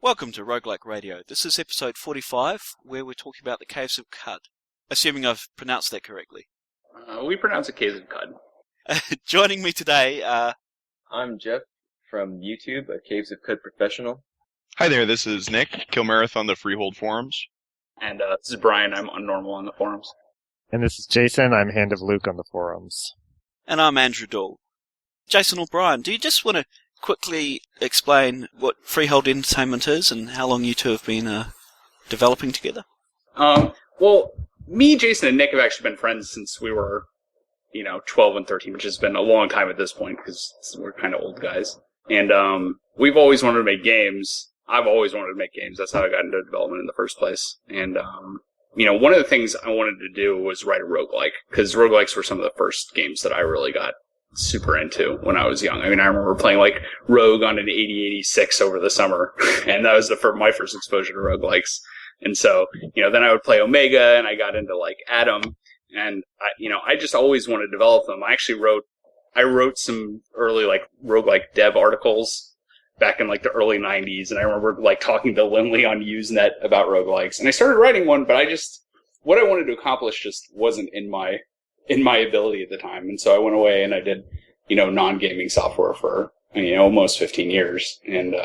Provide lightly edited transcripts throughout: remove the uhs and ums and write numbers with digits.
Welcome to Roguelike Radio. This is episode 45, where we're talking about the Caves of Qud. Assuming I've pronounced that correctly. We pronounce it Caves of Qud. Joining me today, I'm Jeff from YouTube, a Caves of Qud professional. Hi there, this is Nick, kilmarath on the Freehold forums. And this is Brian, I'm unormal on the forums. And this is Jason, I'm Hand of Luke on the forums. and I'm Andrew Doull. Jason or Brian, do you just want to quickly explain what Freehold Entertainment is and how long you two have been developing together? Well, me, Jason, and Nick have actually been friends since we were, 12 and 13, which has been a long time at this point because we're kind of old guys. And we've always wanted to make games. I've always wanted to make games. That's how I got into development in the first place. And, one of the things I wanted to do was write a roguelike, because roguelikes were some of the first games that I really got super into when I was young. I mean, I remember playing like Rogue on an 8086 over the summer, and that was my first exposure to roguelikes. And so, then I would play Omega, and I got into like Atom, and I just always wanted to develop them. I wrote some early like roguelike dev articles back in like the early 90s, and I remember like talking to Lindley on Usenet about roguelikes, and I started writing one, but what I wanted to accomplish just wasn't in my ability at the time. And so I went away and I did, non-gaming software for, almost 15 years. And,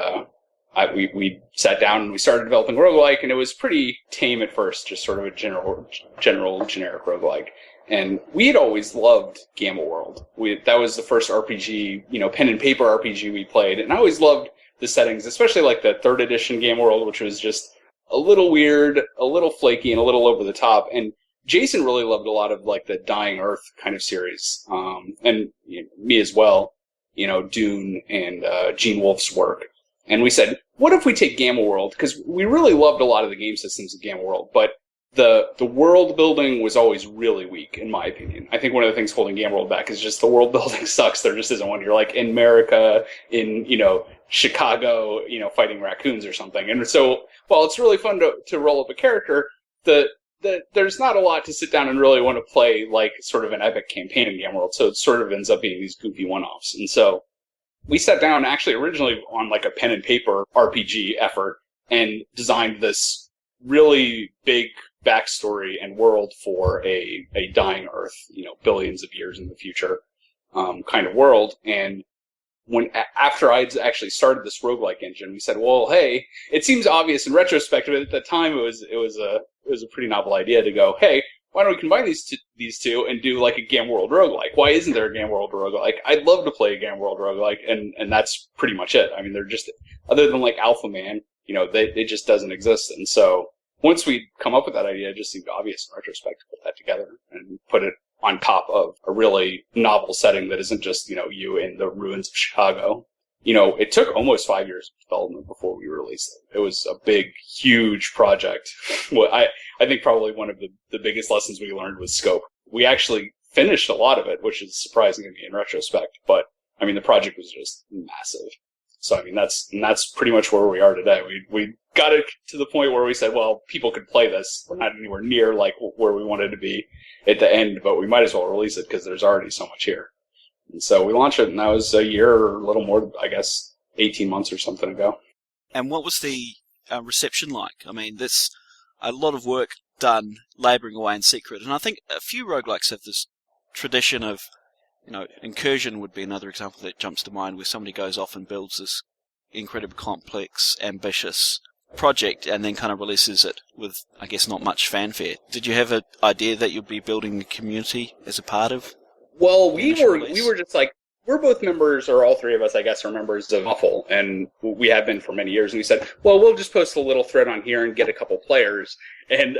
we sat down and we started developing roguelike, and it was pretty tame at first, just sort of a general generic roguelike. And we had always loved Gamma World. That was the first RPG, pen and paper RPG we played. And I always loved the settings, especially like the third edition Gamma World, which was just a little weird, a little flaky, and a little over the top. And Jason really loved a lot of like the Dying Earth kind of series, and me as well. Dune and Gene Wolfe's work. And we said, what if we take Gamma World? Because we really loved a lot of the game systems of Gamma World, but the world building was always really weak, in my opinion. I think one of the things holding Gamma World back is just the world building sucks. There just isn't one. You're like in America, in Chicago, fighting raccoons or something. And so, while it's really fun to roll up a character, there's not a lot to sit down and really want to play like sort of an epic campaign in Gamma World. So it sort of ends up being these goofy one-offs. And so we sat down actually originally on like a pen and paper RPG effort and designed this really big backstory and world for a dying Earth, billions of years in the future kind of world. And after I'd actually started this roguelike engine, we said, well, hey, it seems obvious in retrospect, but at the time it was a pretty novel idea to go, hey, why don't we combine these two and do like a Gamma World roguelike? Why isn't there a Gamma World roguelike? I'd love to play a Gamma World roguelike, and that's pretty much it. I mean, they're just, other than like Alpha Man, it just doesn't exist. And so once we come up with that idea, it just seemed obvious in retrospect to put that together and put it on top of a really novel setting that isn't just, you in the ruins of Chicago. It took almost 5 years of development before we released it. It was a big, huge project. Well, I think probably one of the biggest lessons we learned was scope. We actually finished a lot of it, which is surprising to me in retrospect, but I mean, the project was just massive. So, I mean, that's pretty much where we are today. We got it to the point where we said, well, people could play this. We're not anywhere near like where we wanted to be at the end, but we might as well release it because there's already so much here. And so we launched it, and that was a year or a little more, I guess, 18 months or something ago. And what was the reception like? I mean, there's a lot of work done labouring away in secret, and I think a few roguelikes have this tradition of, Incursion would be another example that jumps to mind, where somebody goes off and builds this incredibly complex, ambitious project and then kind of releases it with, I guess, not much fanfare. Did you have an idea that you'd be building a community as a part of? Well, we were just like, we're both members, or all three of us, I guess, are members of Awful, and we have been for many years. And we said, well, we'll just post a little thread on here and get a couple players, and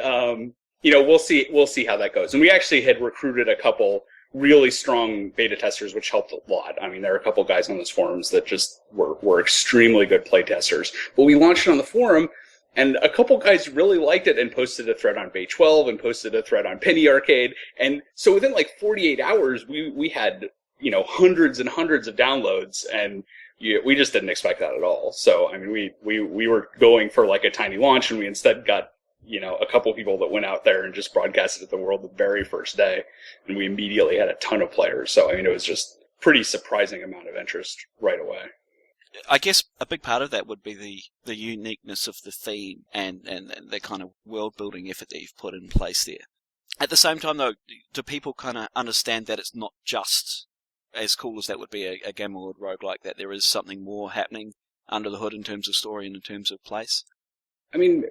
we'll see how that goes. And we actually had recruited a couple really strong beta testers, which helped a lot. I mean, there are a couple guys on those forums that just were extremely good play testers. But we launched it on the forum, and a couple guys really liked it and posted a thread on Bay 12 and posted a thread on Penny Arcade. And so within like 48 hours, we had, hundreds and hundreds of downloads, and we just didn't expect that at all. So, I mean, we were going for like a tiny launch, and we instead got, a couple people that went out there and just broadcasted it to the world the very first day. And we immediately had a ton of players. So, I mean, it was just pretty surprising amount of interest right away. I guess a big part of that would be the uniqueness of the theme and the kind of world-building effort that you've put in place there. At the same time, though, do people kind of understand that it's not just, as cool as that would be, a Gamma World roguelike, that there is something more happening under the hood in terms of story and in terms of place? I mean,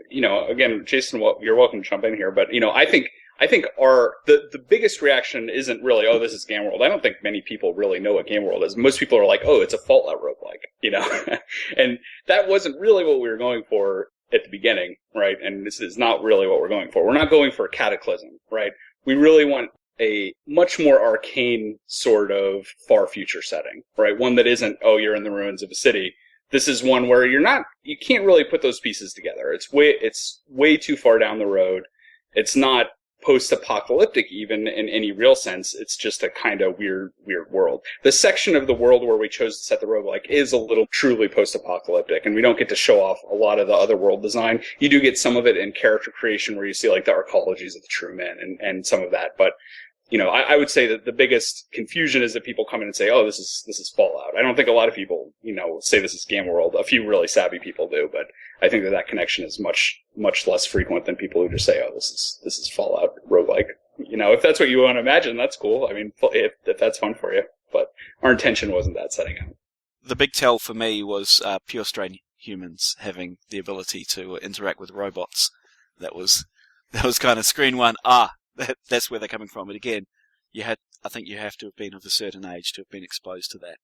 again, Jason, you're welcome to jump in here, but, I think the biggest reaction isn't really, oh, this is Game World. I don't think many people really know what Game World is. Most people are like, oh, it's a Fallout roguelike, and that wasn't really what we were going for at the beginning, right? And this is not really what we're going for. We're not going for a Cataclysm, right? We really want a much more arcane sort of far future setting, right? One that isn't, oh, you're in the ruins of a city. This is one where you can't really put those pieces together. It's way too far down the road. It's not post-apocalyptic even in any real sense. It's just a kind of weird world. The section of the world where we chose to set the roguelike is a little truly post-apocalyptic, and we don't get to show off a lot of the other world design. You do get some of it in character creation where you see like the arcologies of the true men and some of that, but I would say that the biggest confusion is that people come in and say, oh, this is Fallout. I don't think a lot of people, say this is Game World. A few really savvy people do, but I think that connection is much, much less frequent than people who just say, oh, this is Fallout roguelike. If that's what you want to imagine, that's cool. I mean, if that's fun for you. But our intention wasn't that setting out. The big tell for me was pure strain humans having the ability to interact with robots. That was kind of screen one. That's where they're coming from. And again, I think you have to have been of a certain age to have been exposed to that.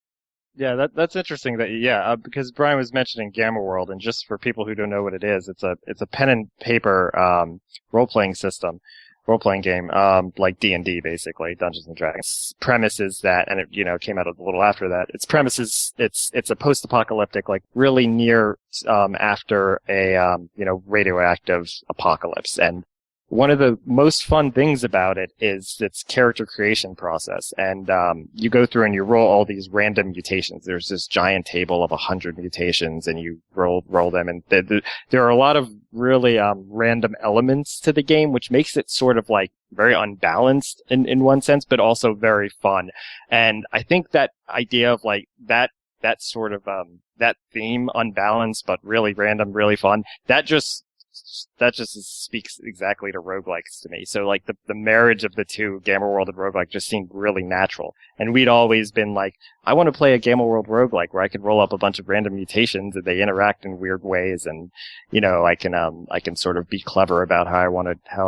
Yeah, that's interesting. Because Brian was mentioning Gamma World, and just for people who don't know what it is, it's a pen and paper role-playing game, like D&D basically, Dungeons and Dragons. Premise is that, and it came out a little after that. Its premise is it's a post-apocalyptic, like really near after a radioactive apocalypse. And one of the most fun things about it is its character creation process. And you go through and you roll all these random mutations. There's this giant table of 100 mutations, and you roll them. And there are a lot of really random elements to the game, which makes it sort of like very unbalanced in one sense, but also very fun. And I think that idea of like that sort of that theme, unbalanced but really random, really fun, that just speaks exactly to roguelikes to me. So like the marriage of the two, Gamma World and roguelike, just seemed really natural. And we'd always been like, I want to play a Gamma World roguelike where I could roll up a bunch of random mutations and they interact in weird ways, and I can sort of be clever about how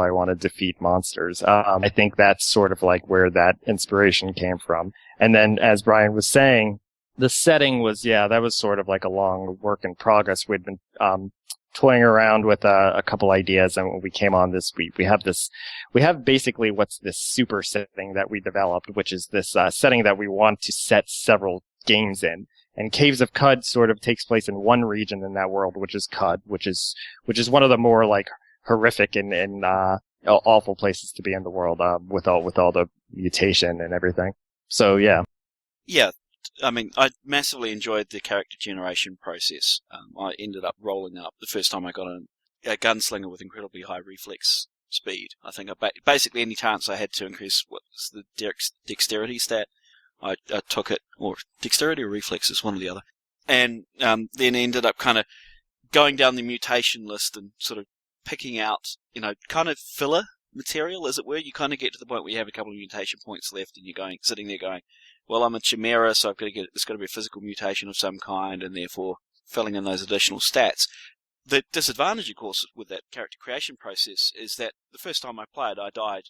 I want to defeat monsters. I think that's sort of like where that inspiration came from. And then, as Brian was saying, the setting was, that was sort of like a long work in progress. We'd been toying around with a couple ideas, and when we came on this, we have basically what's this super setting that we developed, which is this setting that we want to set several games in. And Caves of Qud sort of takes place in one region in that world, which is Qud, which is one of the more like horrific and awful places to be in the world, with all the mutation and everything. So yeah. I mean, I massively enjoyed the character generation process. I ended up rolling up the first time I got a gunslinger with incredibly high reflex speed. I think basically any chance I had to increase what's the dexterity stat, I took it, or dexterity or reflexes, one or the other. And then ended up kind of going down the mutation list and sort of picking out, kind of filler material, as it were. You kind of get to the point where you have a couple of mutation points left, and you're sitting there going, well, I'm a chimera, so it's got to be a physical mutation of some kind, and therefore filling in those additional stats. The disadvantage, of course, with that character creation process is that the first time I played, I died.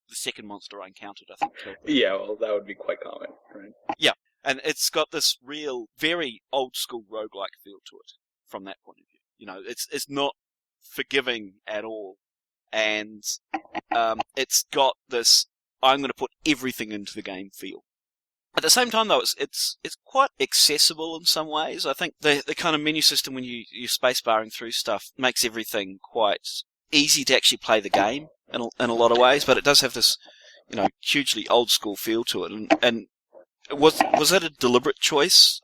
The second monster I encountered, I think, killed me. Yeah, well, that would be quite common, right? Yeah, and it's got this real, very old-school roguelike feel to it from that point of view. It's not forgiving at all, and it's got this, I'm going to put everything into the game feel. At the same time, though, it's quite accessible in some ways. I think the kind of menu system when you're spacebarring through stuff makes everything quite easy to actually play the game in a lot of ways, but it does have this, hugely old school feel to it. And was that a deliberate choice?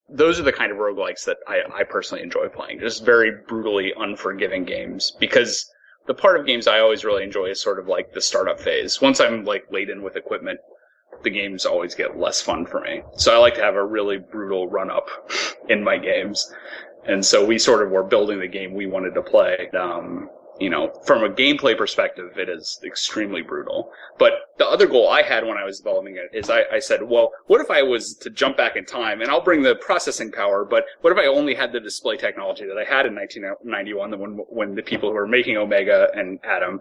Those are the kind of roguelikes that I personally enjoy playing. Just very brutally unforgiving games, because the part of games I always really enjoy is sort of like the startup phase. Once I'm like laden with equipment, the games always get less fun for me. So I like to have a really brutal run-up in my games. And so we sort of were building the game we wanted to play. From a gameplay perspective, it is extremely brutal. But the other goal I had when I was developing it is I said, well, what if I was to jump back in time, and I'll bring the processing power, but what if I only had the display technology that I had in 1991 when the people who were making Omega and Atom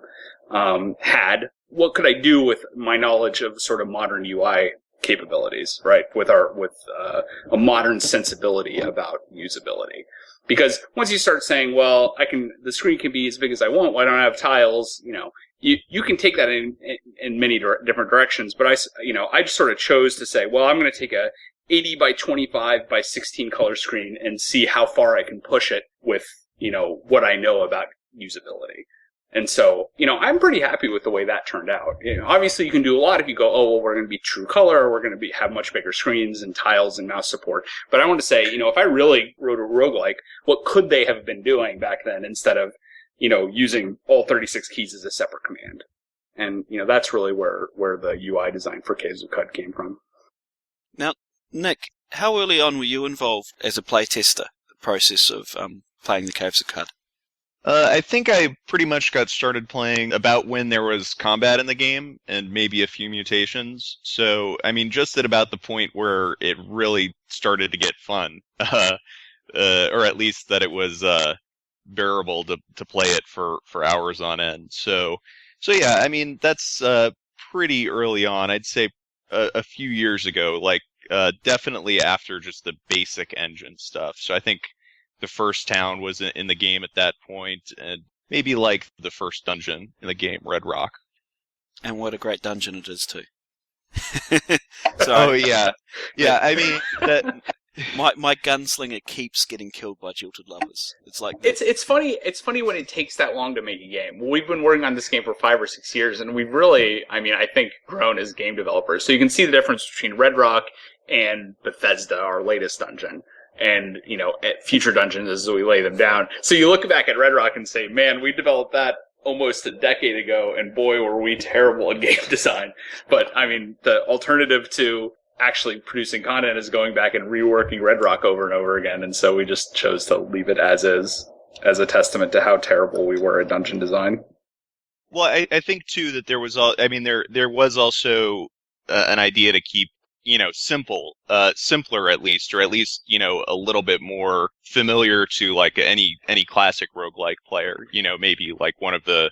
had? What could I do with my knowledge of sort of modern UI capabilities, right? With a modern sensibility about usability. Because once you start saying, well, the screen can be as big as I want, why don't I have tiles? You can take that in many different directions, but I just sort of chose to say, well, I'm going to take a 80 by 25 by 16 color screen and see how far I can push it with, what I know about usability. And so, I'm pretty happy with the way that turned out. Obviously you can do a lot if you go, oh, well, we're going to be true color, or we're going to have much bigger screens and tiles and mouse support. But I want to say, if I really wrote a roguelike, what could they have been doing back then instead of, using all 36 keys as a separate command? And, that's really where the UI design for Caves of Qud came from. Now, Nick, how early on were you involved as a playtester, the process of playing the Caves of Qud? I think I pretty much got started playing about when there was combat in the game and maybe a few mutations. So, just at about the point where it really started to get fun, or at least that it was bearable to play it for hours on end. So yeah, that's pretty early on. I'd say a few years ago, definitely after just the basic engine stuff. So I think the first town was in the game at that point, and maybe the first dungeon in the game, Red Rock. And what a great dungeon it is too. Oh yeah, yeah. That my gunslinger keeps getting killed by jilted lovers. It's funny. It's funny when it takes that long to make a game. We've been working on this game for 5 or 6 years, and we've really, I think, grown as game developers. So you can see the difference between Red Rock and Bethesda, our latest dungeon. And, at future dungeons as we lay them down. So you look back at Red Rock and say, man, we developed that almost a decade ago, and boy, were we terrible at game design. But, the alternative to actually producing content is going back and reworking Red Rock over and over again. And so we just chose to leave it as is, as a testament to how terrible we were at dungeon design. Well, I think, too, that there was there was also an idea to keep simpler at least, or at least, a little bit more familiar to any classic roguelike player, maybe one of the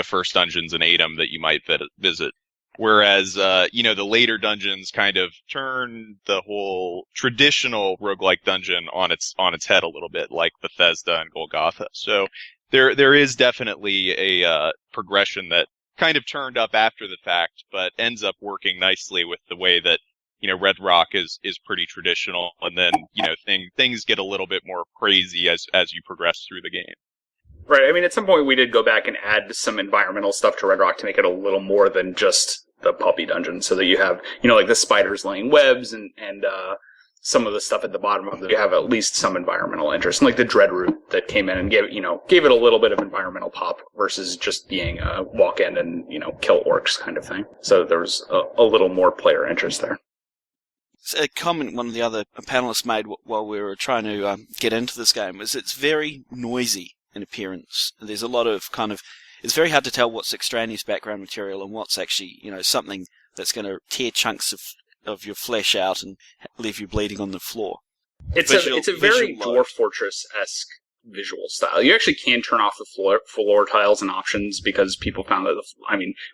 first dungeons in Atom that you might visit. Whereas, the later dungeons kind of turn the whole traditional roguelike dungeon on its head a little bit, like Bethesda and Golgotha. So there is definitely a progression that kind of turned up after the fact, but ends up working nicely with the way that Red Rock is pretty traditional, and then, things get a little bit more crazy as you progress through the game. Right. At some point we did go back and add some environmental stuff to Red Rock to make it a little more than just the puppy dungeon, so that you have, the spiders laying webs and some of the stuff at the bottom of it, you have at least some environmental interest. And the Dread Root that came in and gave it a little bit of environmental pop versus just being a walk in and, kill orcs kind of thing. So there's a little more player interest there. A comment one of the other panelists made while we were trying to get into this game was it's very noisy in appearance. There's a lot of it's very hard to tell what's extraneous background material and what's actually, something that's going to tear chunks of your flesh out and leave you bleeding on the floor. It's a very Dwarf Fortress-esque visual style. You actually can turn off the floor tiles and options because people found that,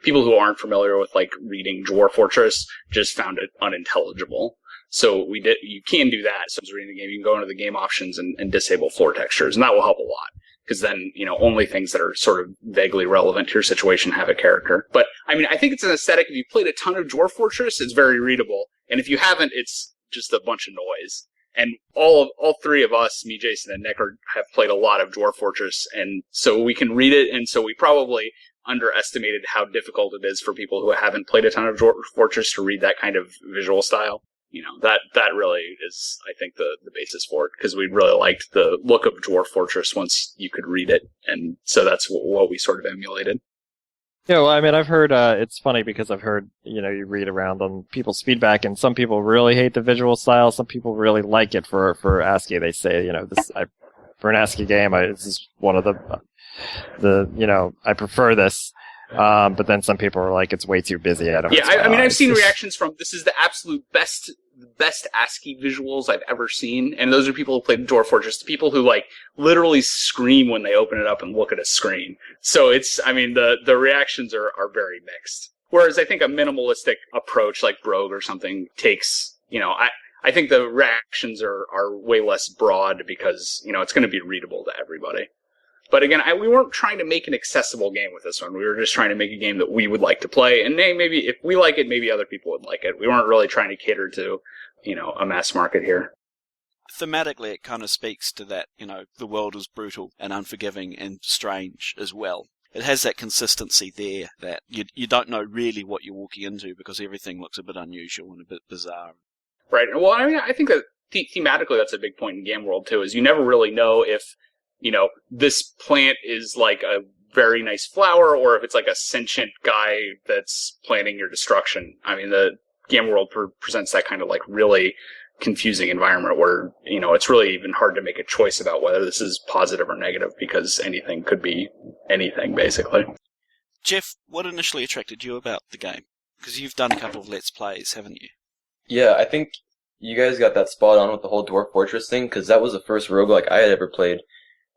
people who aren't familiar with reading Dwarf Fortress just found it unintelligible. So you can do that. So as reading the game, you can go into the game options and disable floor textures, and that will help a lot. Because then, only things that are sort of vaguely relevant to your situation have a character. But, I think it's an aesthetic. If you played a ton of Dwarf Fortress, it's very readable. And if you haven't, it's just a bunch of noise. And all three of us, me, Jason, and Nick, have played a lot of Dwarf Fortress, and so we can read it, and so we probably underestimated how difficult it is for people who haven't played a ton of Dwarf Fortress to read that kind of visual style. That really is, I think, the basis for it, because we really liked the look of Dwarf Fortress once you could read it, and so that's what we sort of emulated. Yeah, well, I mean, I've heard, it's funny because I've heard, you read around on people's feedback, and some people really hate the visual style, some people really like it for ASCII. They say, for an ASCII game, this is one of I prefer this. But then some people are like, it's way too busy. I mean, I've seen reactions from, this is the absolute best ASCII visuals I've ever seen. And those are people who played Dwarf Fortress, people who literally scream when they open it up and look at a screen. So the reactions are very mixed. Whereas I think a minimalistic approach like Rogue or something takes, I think the reactions are way less broad because, it's going to be readable to everybody. But again, we weren't trying to make an accessible game with this one. We were just trying to make a game that we would like to play. And maybe if we like it, maybe other people would like it. We weren't really trying to cater to, a mass market here. Thematically, it kind of speaks to that, the world is brutal and unforgiving and strange as well. It has that consistency there that you don't know really what you're walking into because everything looks a bit unusual and a bit bizarre. Right. Well, I think that thematically that's a big point in Game World, too, is you never really know if this plant is like a very nice flower, or if it's like a sentient guy that's planning your destruction. I mean, the Game World presents that kind of really confusing environment where, it's really even hard to make a choice about whether this is positive or negative because anything could be anything, basically. Jeff, what initially attracted you about the game? Because you've done a couple of Let's Plays, haven't you? Yeah, I think you guys got that spot on with the whole Dwarf Fortress thing, because that was the first roguelike I had ever played.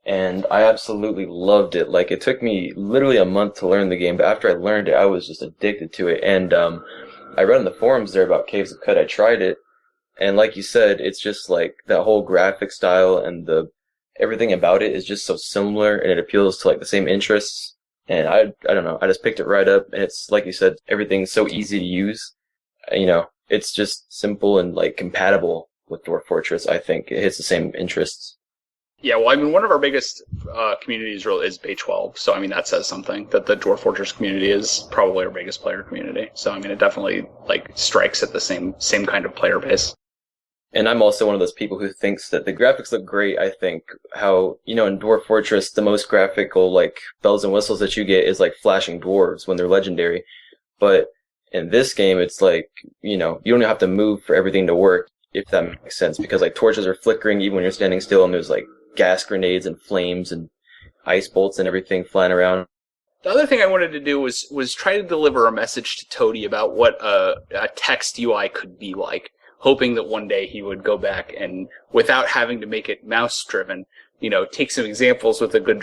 And I absolutely loved it. It took me literally a month to learn the game, but after I learned it, I was just addicted to it. And I read on the forums there about Caves of Qud. I tried it, and like you said, it's just that whole graphic style and everything about it is just so similar, and it appeals to the same interests. And I don't know, I just picked it right up, and it's like you said, everything's so easy to use. It's just simple and compatible with Dwarf Fortress. I think it hits the same interests. Yeah, well, one of our biggest communities really is Bay 12, so that says something, that the Dwarf Fortress community is probably our biggest player community. So it definitely strikes at the same kind of player base. And I'm also one of those people who thinks that the graphics look great. I think how, in Dwarf Fortress, the most graphical bells and whistles that you get is flashing dwarves when they're legendary. But in this game, it's you don't have to move for everything to work, if that makes sense, because torches are flickering even when you're standing still, and there's gas grenades and flames and ice bolts and everything flying around. The other thing I wanted to do was try to deliver a message to Toady about what a text UI could be like, hoping that one day he would go back and, without having to make it mouse-driven, take some examples with a good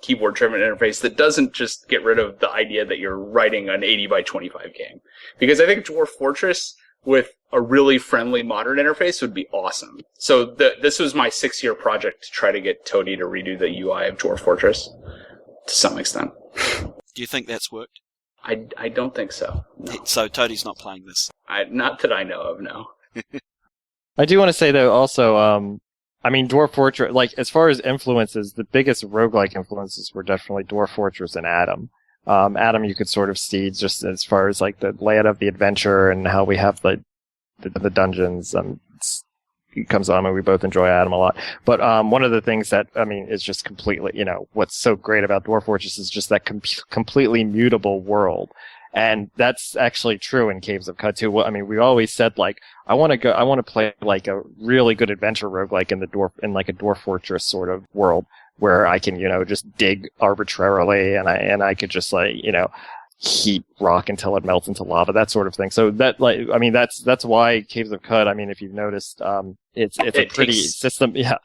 keyboard-driven interface that doesn't just get rid of the idea that you're writing an 80 by 25 game. Because I think Dwarf Fortress, with a really friendly modern interface, would be awesome. So this was my 6-year project to try to get Toady to redo the UI of Dwarf Fortress to some extent. Do you think that's worked? I don't think so. No. So Toady's not playing this? Not that I know of, no. I do want to say, though, also, Dwarf Fortress, as far as influences, the biggest roguelike influences were definitely Dwarf Fortress and Adam. Adam, you could sort of see just as far as the layout of the adventure and how we have the dungeons. It comes on, and we both enjoy Adam a lot. But one of the things that is just completely, what's so great about Dwarf Fortress is just that completely mutable world, and that's actually true in Caves of Qud too. Well, we always said I want to play a really good adventure roguelike in a Dwarf Fortress sort of world, where I can, just dig arbitrarily, and I could just heat rock until it melts into lava, that sort of thing. So that that's why Caves of Qud, if you've noticed, it's a pretty system. Yeah,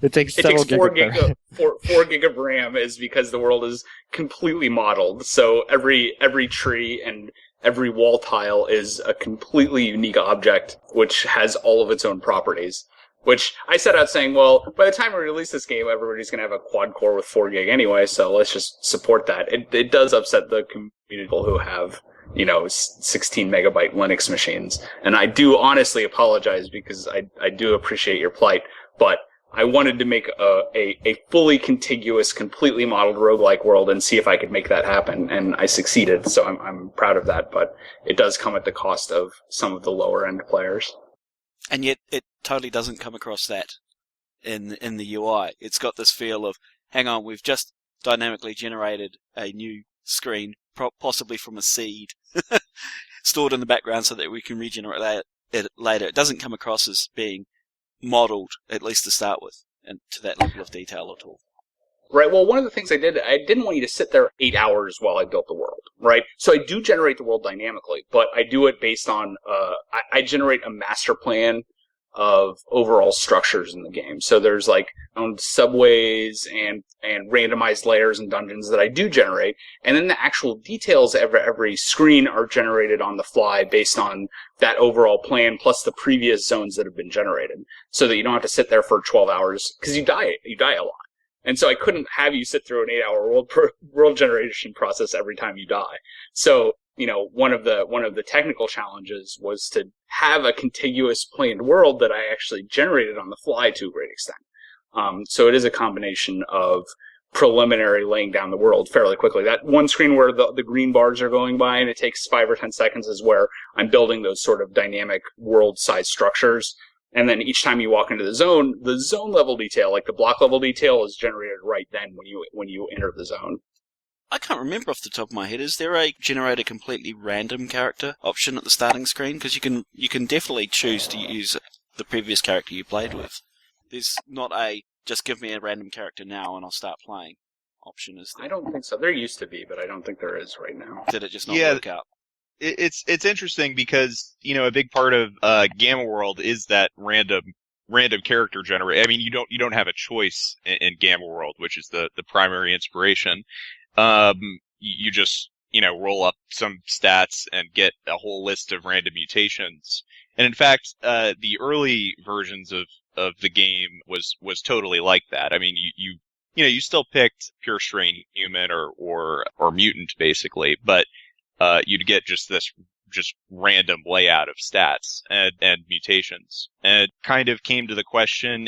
it takes 4 gig of RAM is because the world is completely modeled. So every tree and every wall tile is a completely unique object, which has all of its own properties. Which I set out saying, well, by the time we release this game, everybody's going to have a quad core with 4 gig anyway, so let's just support that. It does upset the community who have, 16 megabyte Linux machines. And I do honestly apologize because I do appreciate your plight, but I wanted to make a fully contiguous, completely modeled roguelike world and see if I could make that happen, and I succeeded, so I'm proud of that, but it does come at the cost of some of the lower end players. And yet it totally doesn't come across that in the UI. It's got this feel of, hang on, we've just dynamically generated a new screen, possibly from a seed, stored in the background so that we can regenerate it later. It doesn't come across as being modelled, at least to start with, and to that level of detail at all. Right, well, one of the things I didn't want you to sit there 8 hours while I built the world, right? So I do generate the world dynamically, but I do it based on, I generate a master plan of overall structures in the game. So there's like subways and randomized layers and dungeons that I do generate, and then the actual details of every screen are generated on the fly based on that overall plan plus the previous zones that have been generated, so that you don't have to sit there for 12 hours, because you die a lot. And so I couldn't have you sit through an 8-hour world generation process every time you die. So, one of the technical challenges was to have a contiguous planed world that I actually generated on the fly to a great extent. So it is a combination of preliminary laying down the world fairly quickly. That one screen where the green bars are going by and it takes 5 or 10 seconds is where I'm building those sort of dynamic world-size structures. And then each time you walk into the zone level detail, like the block level detail, is generated right then when you enter the zone. I can't remember off the top of my head. Is there a generate a completely random character option at the starting screen? Because you can definitely choose to use the previous character you played with. There's not a just give me a random character now and I'll start playing option, is there? I don't think so. There used to be, but I don't think there is right now. Did it just not work out? It's interesting because, a big part of Gamma World is that random character generate. I mean, you don't have a choice in Gamma World, which is the primary inspiration. You just, roll up some stats and get a whole list of random mutations. And in fact, the early versions of the game was totally like that. I mean, you still picked pure strain human or mutant basically, but you'd get just random layout of stats and mutations. And it kind of came to the question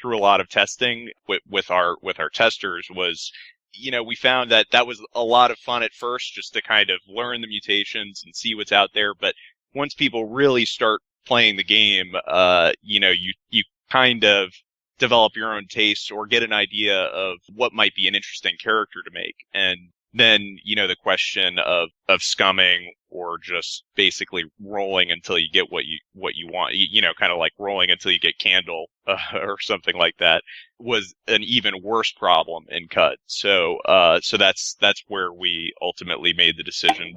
through a lot of testing with our testers was, we found that was a lot of fun at first just to kind of learn the mutations and see what's out there. But once people really start playing the game, you kind of develop your own tastes or get an idea of what might be an interesting character to make. And then, the question of scumming or just basically rolling until you get what you want, kind of like rolling until you get Candle or something like that, was an even worse problem in Qud. So that's where we ultimately made the decision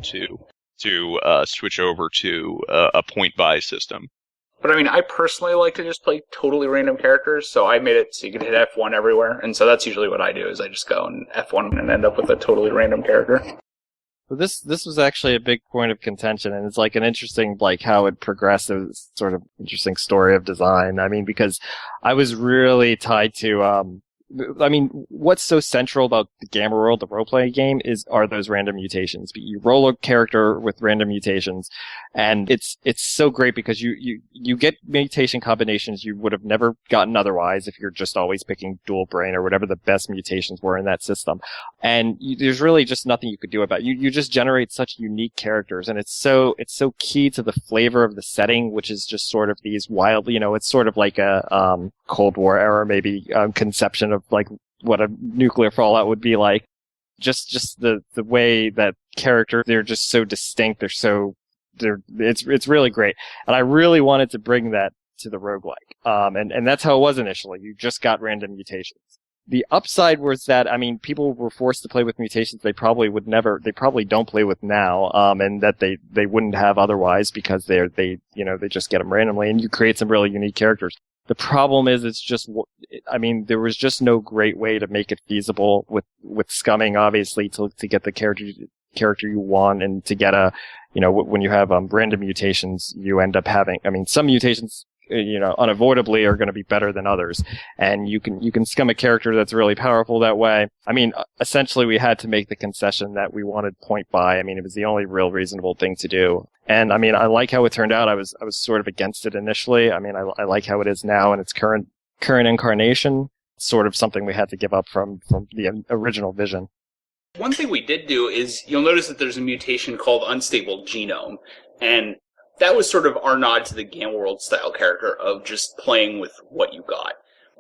to switch over to a point buy system. But I mean, I personally like to just play totally random characters, so I made it so you can hit F1 everywhere, and so that's usually what I do, is I just go and F1 and end up with a totally random character. Well, this was actually a big point of contention, and it's like an interesting, how it progressed, sort of interesting story of design. I mean, because I was really tied to, what's so central about the Gamma World, the role-playing game, are those random mutations. You roll a character with random mutations, and it's so great because you get mutation combinations you would have never gotten otherwise if you're just always picking dual brain or whatever the best mutations were in that system. And there's really just nothing you could do about it. You just generate such unique characters, and it's so key to the flavor of the setting, which is just sort of these wild, it's sort of like a Cold War era maybe conception of like what a nuclear fallout would be like. Just the way that character, they're just so distinct. It's really great. And I really wanted to bring that to the roguelike. And that's how it was initially. You just got random mutations. The upside was that, people were forced to play with mutations they probably don't play with now, and that they wouldn't have otherwise because they just get them randomly, and you create some really unique characters. The problem is there was just no great way to make it feasible with scumming, obviously, to get the character you want, and to get when you have random mutations, you end up having, some mutations, unavoidably are going to be better than others, and you can scum a character that's really powerful that way. Essentially we had to make the concession that we wanted point buy. It was the only real reasonable thing to do. And I like how it turned out. I was sort of against it initially. I like how it is now in its current incarnation. It's sort of something we had to give up from the original vision. One thing we did do is, you'll notice that there's a mutation called unstable genome, and that was sort of our nod to the Gamma World style character of just playing with what you got.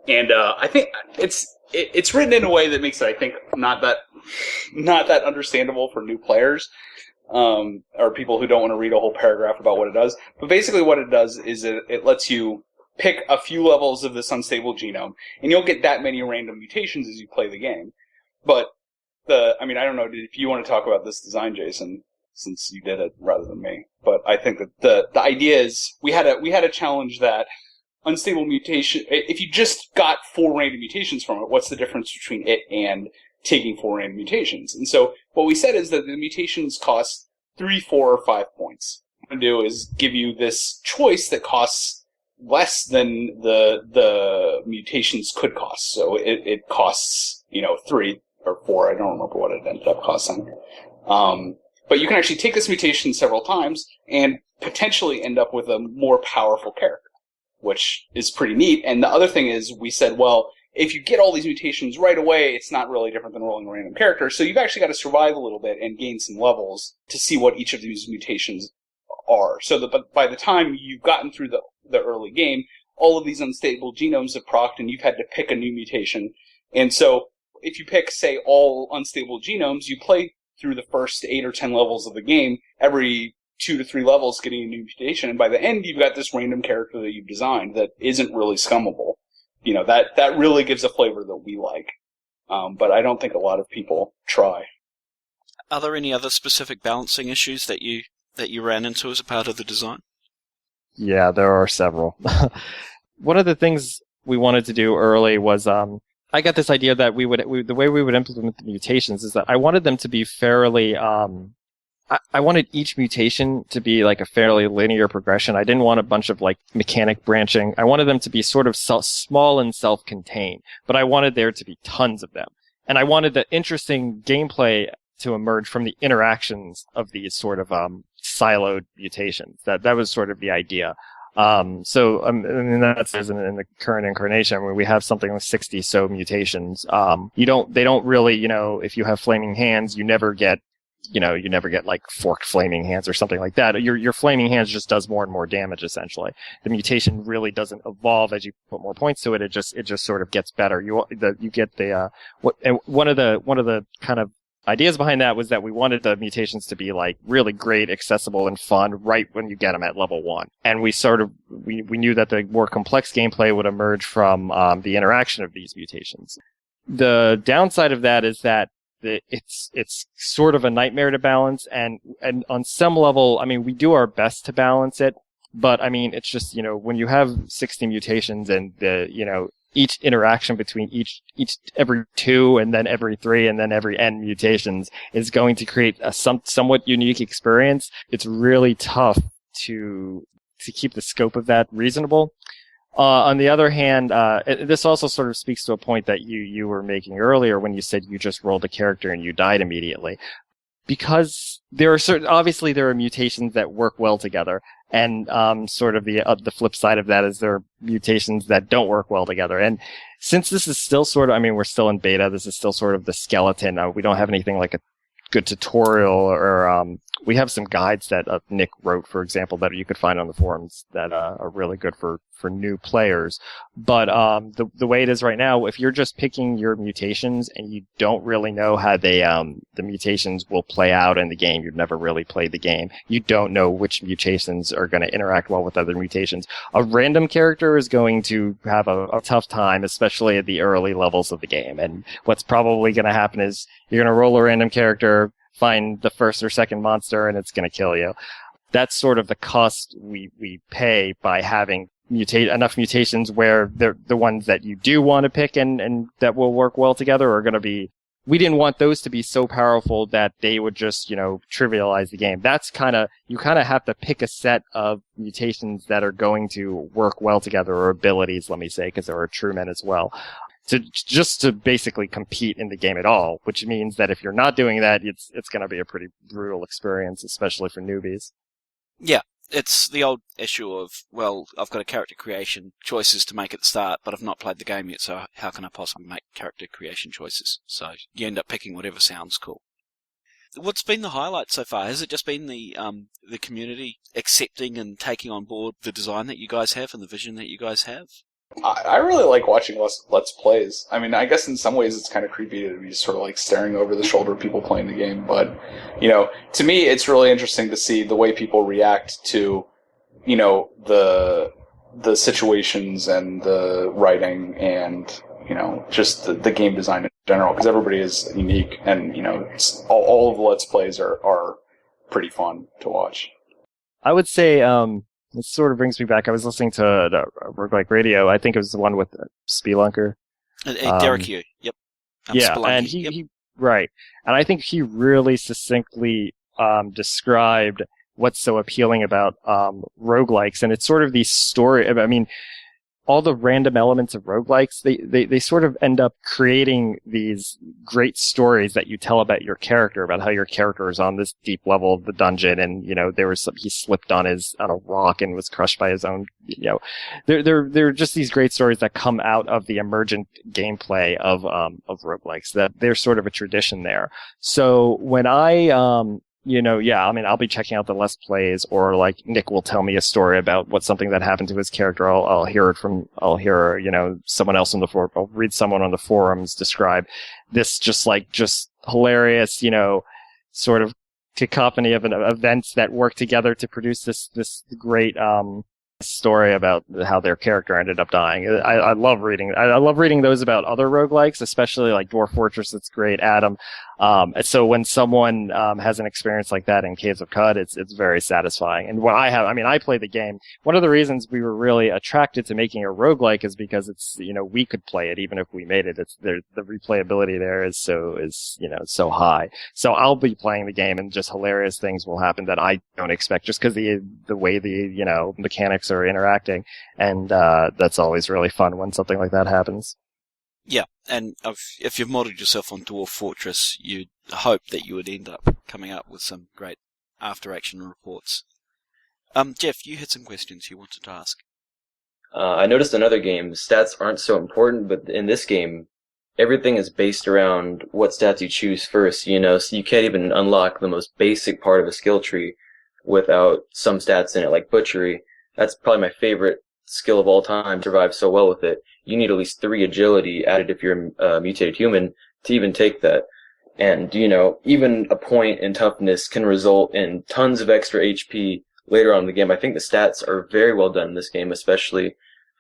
And I think it's written in a way that makes it, I think, not that not that understandable for new players, or people who don't want to read a whole paragraph about what it does. But basically what it does is it lets you pick a few levels of this unstable genome, and you'll get that many random mutations as you play the game. But I don't know if you want to talk about this design, Jason, since you did it rather than me. But I think that the idea is we had a challenge that unstable mutation. If you just got 4 random mutations from it, what's the difference between it and taking 4 random mutations? And so what we said is that the mutations cost 3, 4, or 5 points. What I'm going to do is give you this choice that costs less than the mutations could cost. So it costs 3 or 4. I don't remember what it ended up costing. But you can actually take this mutation several times and potentially end up with a more powerful character, which is pretty neat. And the other thing is, we said, well, if you get all these mutations right away, it's not really different than rolling a random character. So you've actually got to survive a little bit and gain some levels to see what each of these mutations are. So that by the time you've gotten through the early game, all of these unstable genomes have procced, and you've had to pick a new mutation. And so if you pick, say, all unstable genomes, you play through the first 8 or 10 levels of the game, every 2 to 3 levels getting a new mutation, and by the end you've got this random character that you've designed that isn't really scummable. That really gives a flavor that we like. But I don't think a lot of people try. Are there any other specific balancing issues that you ran into as a part of the design? Yeah, there are several. One of the things we wanted to do early was I got this idea that the way we would implement the mutations is that I wanted them to be fairly, I wanted each mutation to be like a fairly linear progression. I didn't want a bunch of like mechanic branching. I wanted them to be sort of small and self-contained, but I wanted there to be tons of them. And I wanted the interesting gameplay to emerge from the interactions of these sort of siloed mutations. That was sort of the idea. That says in the current incarnation where we have something like 60 so mutations. They don't really, if you have flaming hands, you never get like forked flaming hands or something like that. Your flaming hands just does more and more damage essentially. The mutation really doesn't evolve as you put more points to it. It just sort of gets better. You get one of the kind of ideas behind that was that we wanted the mutations to be like really great, accessible, and fun right when you get them at level 1. And we knew that the more complex gameplay would emerge from the interaction of these mutations. The downside of that is that it's sort of a nightmare to balance, and on some level, we do our best to balance it, but it's just, when you have 60 mutations and each interaction between every 2 and then every 3 and then every n mutations is going to create a somewhat unique experience. It's really tough to keep the scope of that reasonable. On the other hand, this also sort of speaks to a point that you were making earlier when you said you just rolled a character and you died immediately. Because obviously there are mutations that work well together, and sort of the flip side of that is there are mutations that don't work well together. And since this is still sort of, we're still in beta, this is still sort of the skeleton. We don't have anything like a good tutorial, or we have some guides that Nick wrote, for example, that you could find on the forums that are really good for new players. But the way it is right now, if you're just picking your mutations and you don't really know how the mutations will play out in the game, you've never really played the game, you don't know which mutations are going to interact well with other mutations, a random character is going to have a tough time, especially at the early levels of the game. And what's probably going to happen is you're going to roll a random character, find the first or second monster, and it's going to kill you. That's sort of the cost we pay by having enough mutations where the ones that you do want to pick and that will work well together are going to be. We didn't want those to be so powerful that they would just, trivialize the game. That's you have to pick a set of mutations that are going to work well together, or abilities, let me say, because there are true men as well, to basically compete in the game at all, which means that if you're not doing that, it's going to be a pretty brutal experience, especially for newbies. Yeah, it's the old issue of, well, I've got a character creation choices to make at the start, but I've not played the game yet, so how can I possibly make character creation choices? So you end up picking whatever sounds cool. What's been the highlight so far? Has it just been the community accepting and taking on board the design that you guys have and the vision that you guys have? I really like watching Let's Plays. I mean, I guess in some ways it's kind of creepy to be sort of like staring over the shoulder of people playing the game, but, to me it's really interesting to see the way people react to, the situations and the writing and, just the game design in general, because everybody is unique and, all of the Let's Plays are pretty fun to watch. I would say, this sort of brings me back. I was listening to Roguelike Radio. I think it was the one with Spelunker. Derek Hugh, yep. Yeah, Spelunky, and he right. And I think he really succinctly described what's so appealing about roguelikes. And it's sort of the story. I mean, all the random elements of roguelikes, they sort of end up creating these great stories that you tell about your character, about how your character is on this deep level of the dungeon, and he slipped on a rock and was crushed by his own. They're just these great stories that come out of the emergent gameplay of roguelikes. That they're sort of a tradition there. So when I'll be checking out the Let's Plays, or like Nick will tell me a story about something that happened to his character. I'll hear someone else on the forum. I'll read someone on the forums describe this just hilarious, sort of cacophony of events that work together to produce this great, story about how their character ended up dying. I love reading. I love reading those about other roguelikes, especially like Dwarf Fortress. That's great, Adam. And so when someone has an experience like that in Caves of Qud, it's very satisfying. And I play the game. One of the reasons we were really attracted to making a roguelike is because it's, we could play it even if we made it. The replayability there is so high. So I'll be playing the game and just hilarious things will happen that I don't expect, just because the way the mechanics are interacting, and that's always really fun when something like that happens. Yeah, and if you've modded yourself on Dwarf Fortress, you'd hope that you would end up coming up with some great after-action reports. Jeff, you had some questions you wanted to ask. I noticed in other games, stats aren't so important, but in this game, everything is based around what stats you choose first, so you can't even unlock the most basic part of a skill tree without some stats in it, like butchery. That's probably my favorite skill of all time, survive so well with it. You need at least 3 agility added if you're a mutated human to even take that. And, even a point in toughness can result in tons of extra HP later on in the game. I think the stats are very well done in this game, especially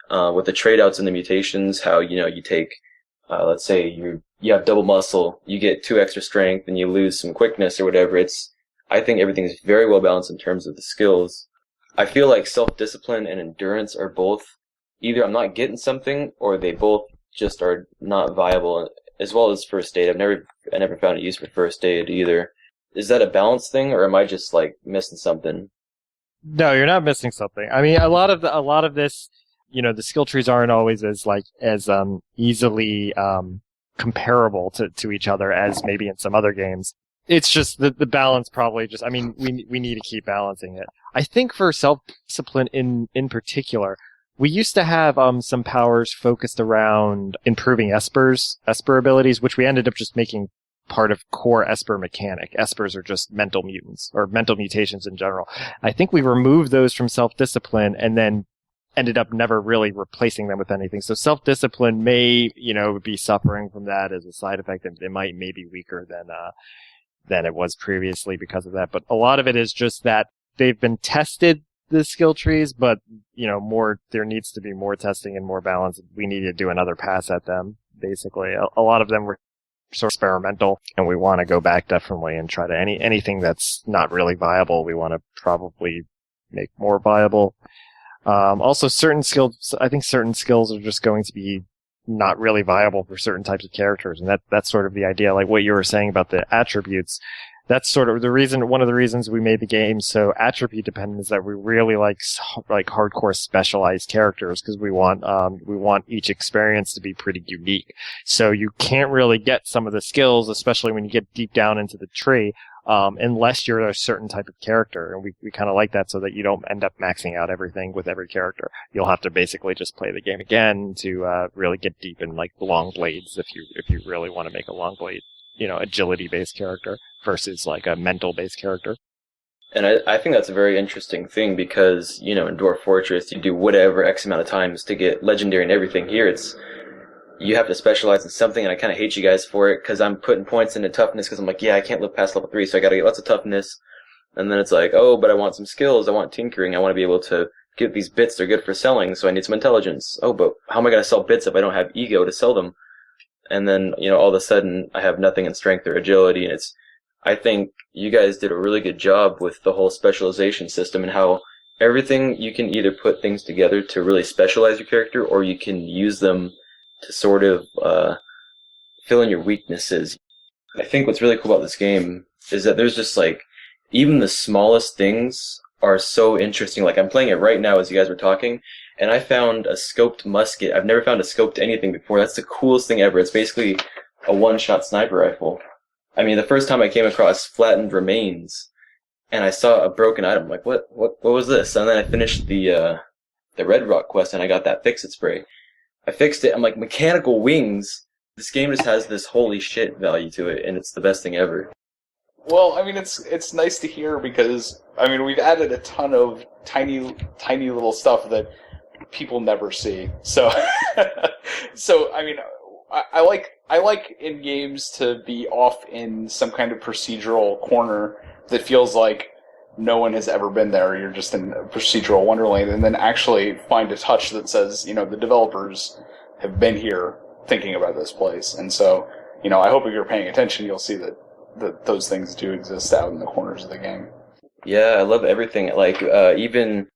with the trade-outs and the mutations, how, you take, let's say you have double muscle, you get 2 extra strength, and you lose some quickness or whatever. I think everything is very well balanced in terms of the skills. I feel like self-discipline and endurance are both, either I'm not getting something, or they both just are not viable, as well as first aid. I never found a use for first aid either. Is that a balance thing, or am I just missing something? No, you're not missing something. I mean, a lot of this, the skill trees aren't always as easily comparable to each other as maybe in some other games. It's just the balance probably we need to keep balancing it. I think for self-discipline in particular, we used to have some powers focused around improving Esper abilities, which we ended up just making part of core Esper mechanic. Espers are just mental mutants, or mental mutations in general. I think we removed those from self-discipline and then ended up never really replacing them with anything. So self-discipline may, be suffering from that as a side effect, and it may be weaker than it was previously because of that. But a lot of it is just that they've been tested, the skill trees, but there needs to be more testing and more balance. We need to do another pass at them, basically. A lot of them were sort of experimental, and we want to go back definitely and try to anything that's not really viable, we want to probably make more viable. Also, I think certain skills are just going to be not really viable for certain types of characters, and that's sort of the idea. Like what you were saying about the attributes, that's sort of one of the reasons we made the game so attribute dependent, is that we really like hardcore specialized characters, because we want each experience to be pretty unique. So you can't really get some of the skills, especially when you get deep down into the tree, unless you're a certain type of character. And we kind of like that, so that you don't end up maxing out everything with every character. You'll have to basically just play the game again to really get deep in long blades if you really want to make a long blade, agility based character versus a mental based character. And I think that's a very interesting thing because, in Dwarf Fortress, you do whatever X amount of times to get legendary and everything. Here, you have to specialize in something, and I kind of hate you guys for it because I'm putting points into toughness because I'm like, yeah, I can't live past level 3, so I got to get lots of toughness. And then it's like, oh, but I want some skills, I want tinkering, I want to be able to get these bits, they're good for selling, so I need some intelligence. Oh, but how am I going to sell bits if I don't have ego to sell them? And then, all of a sudden, I have nothing in strength or agility, and I think you guys did a really good job with the whole specialization system and how everything, you can either put things together to really specialize your character, or you can use them to sort of fill in your weaknesses. I think what's really cool about this game is that there's just even the smallest things are so interesting. Like, I'm playing it right now as you guys were talking, and I found a scoped musket. I've never found a scoped anything before. That's the coolest thing ever. It's basically a one-shot sniper rifle. I mean, the first time I came across flattened remains, and I saw a broken item, I'm like, what was this? And then I finished the Red Rock quest, and I got that fix-it spray. I fixed it, I'm like, mechanical wings? This game just has this holy shit value to it, and it's the best thing ever. Well, I mean, it's nice to hear because, I mean, we've added a ton of tiny little stuff that people never see. So, I mean, I like in games to be off in some kind of procedural corner that feels like no one has ever been there. You're just in a procedural wonderland, and then actually find a touch that says, the developers have been here thinking about this place. And so, I hope if you're paying attention, you'll see that those things do exist out in the corners of the game. Yeah, I love everything. Even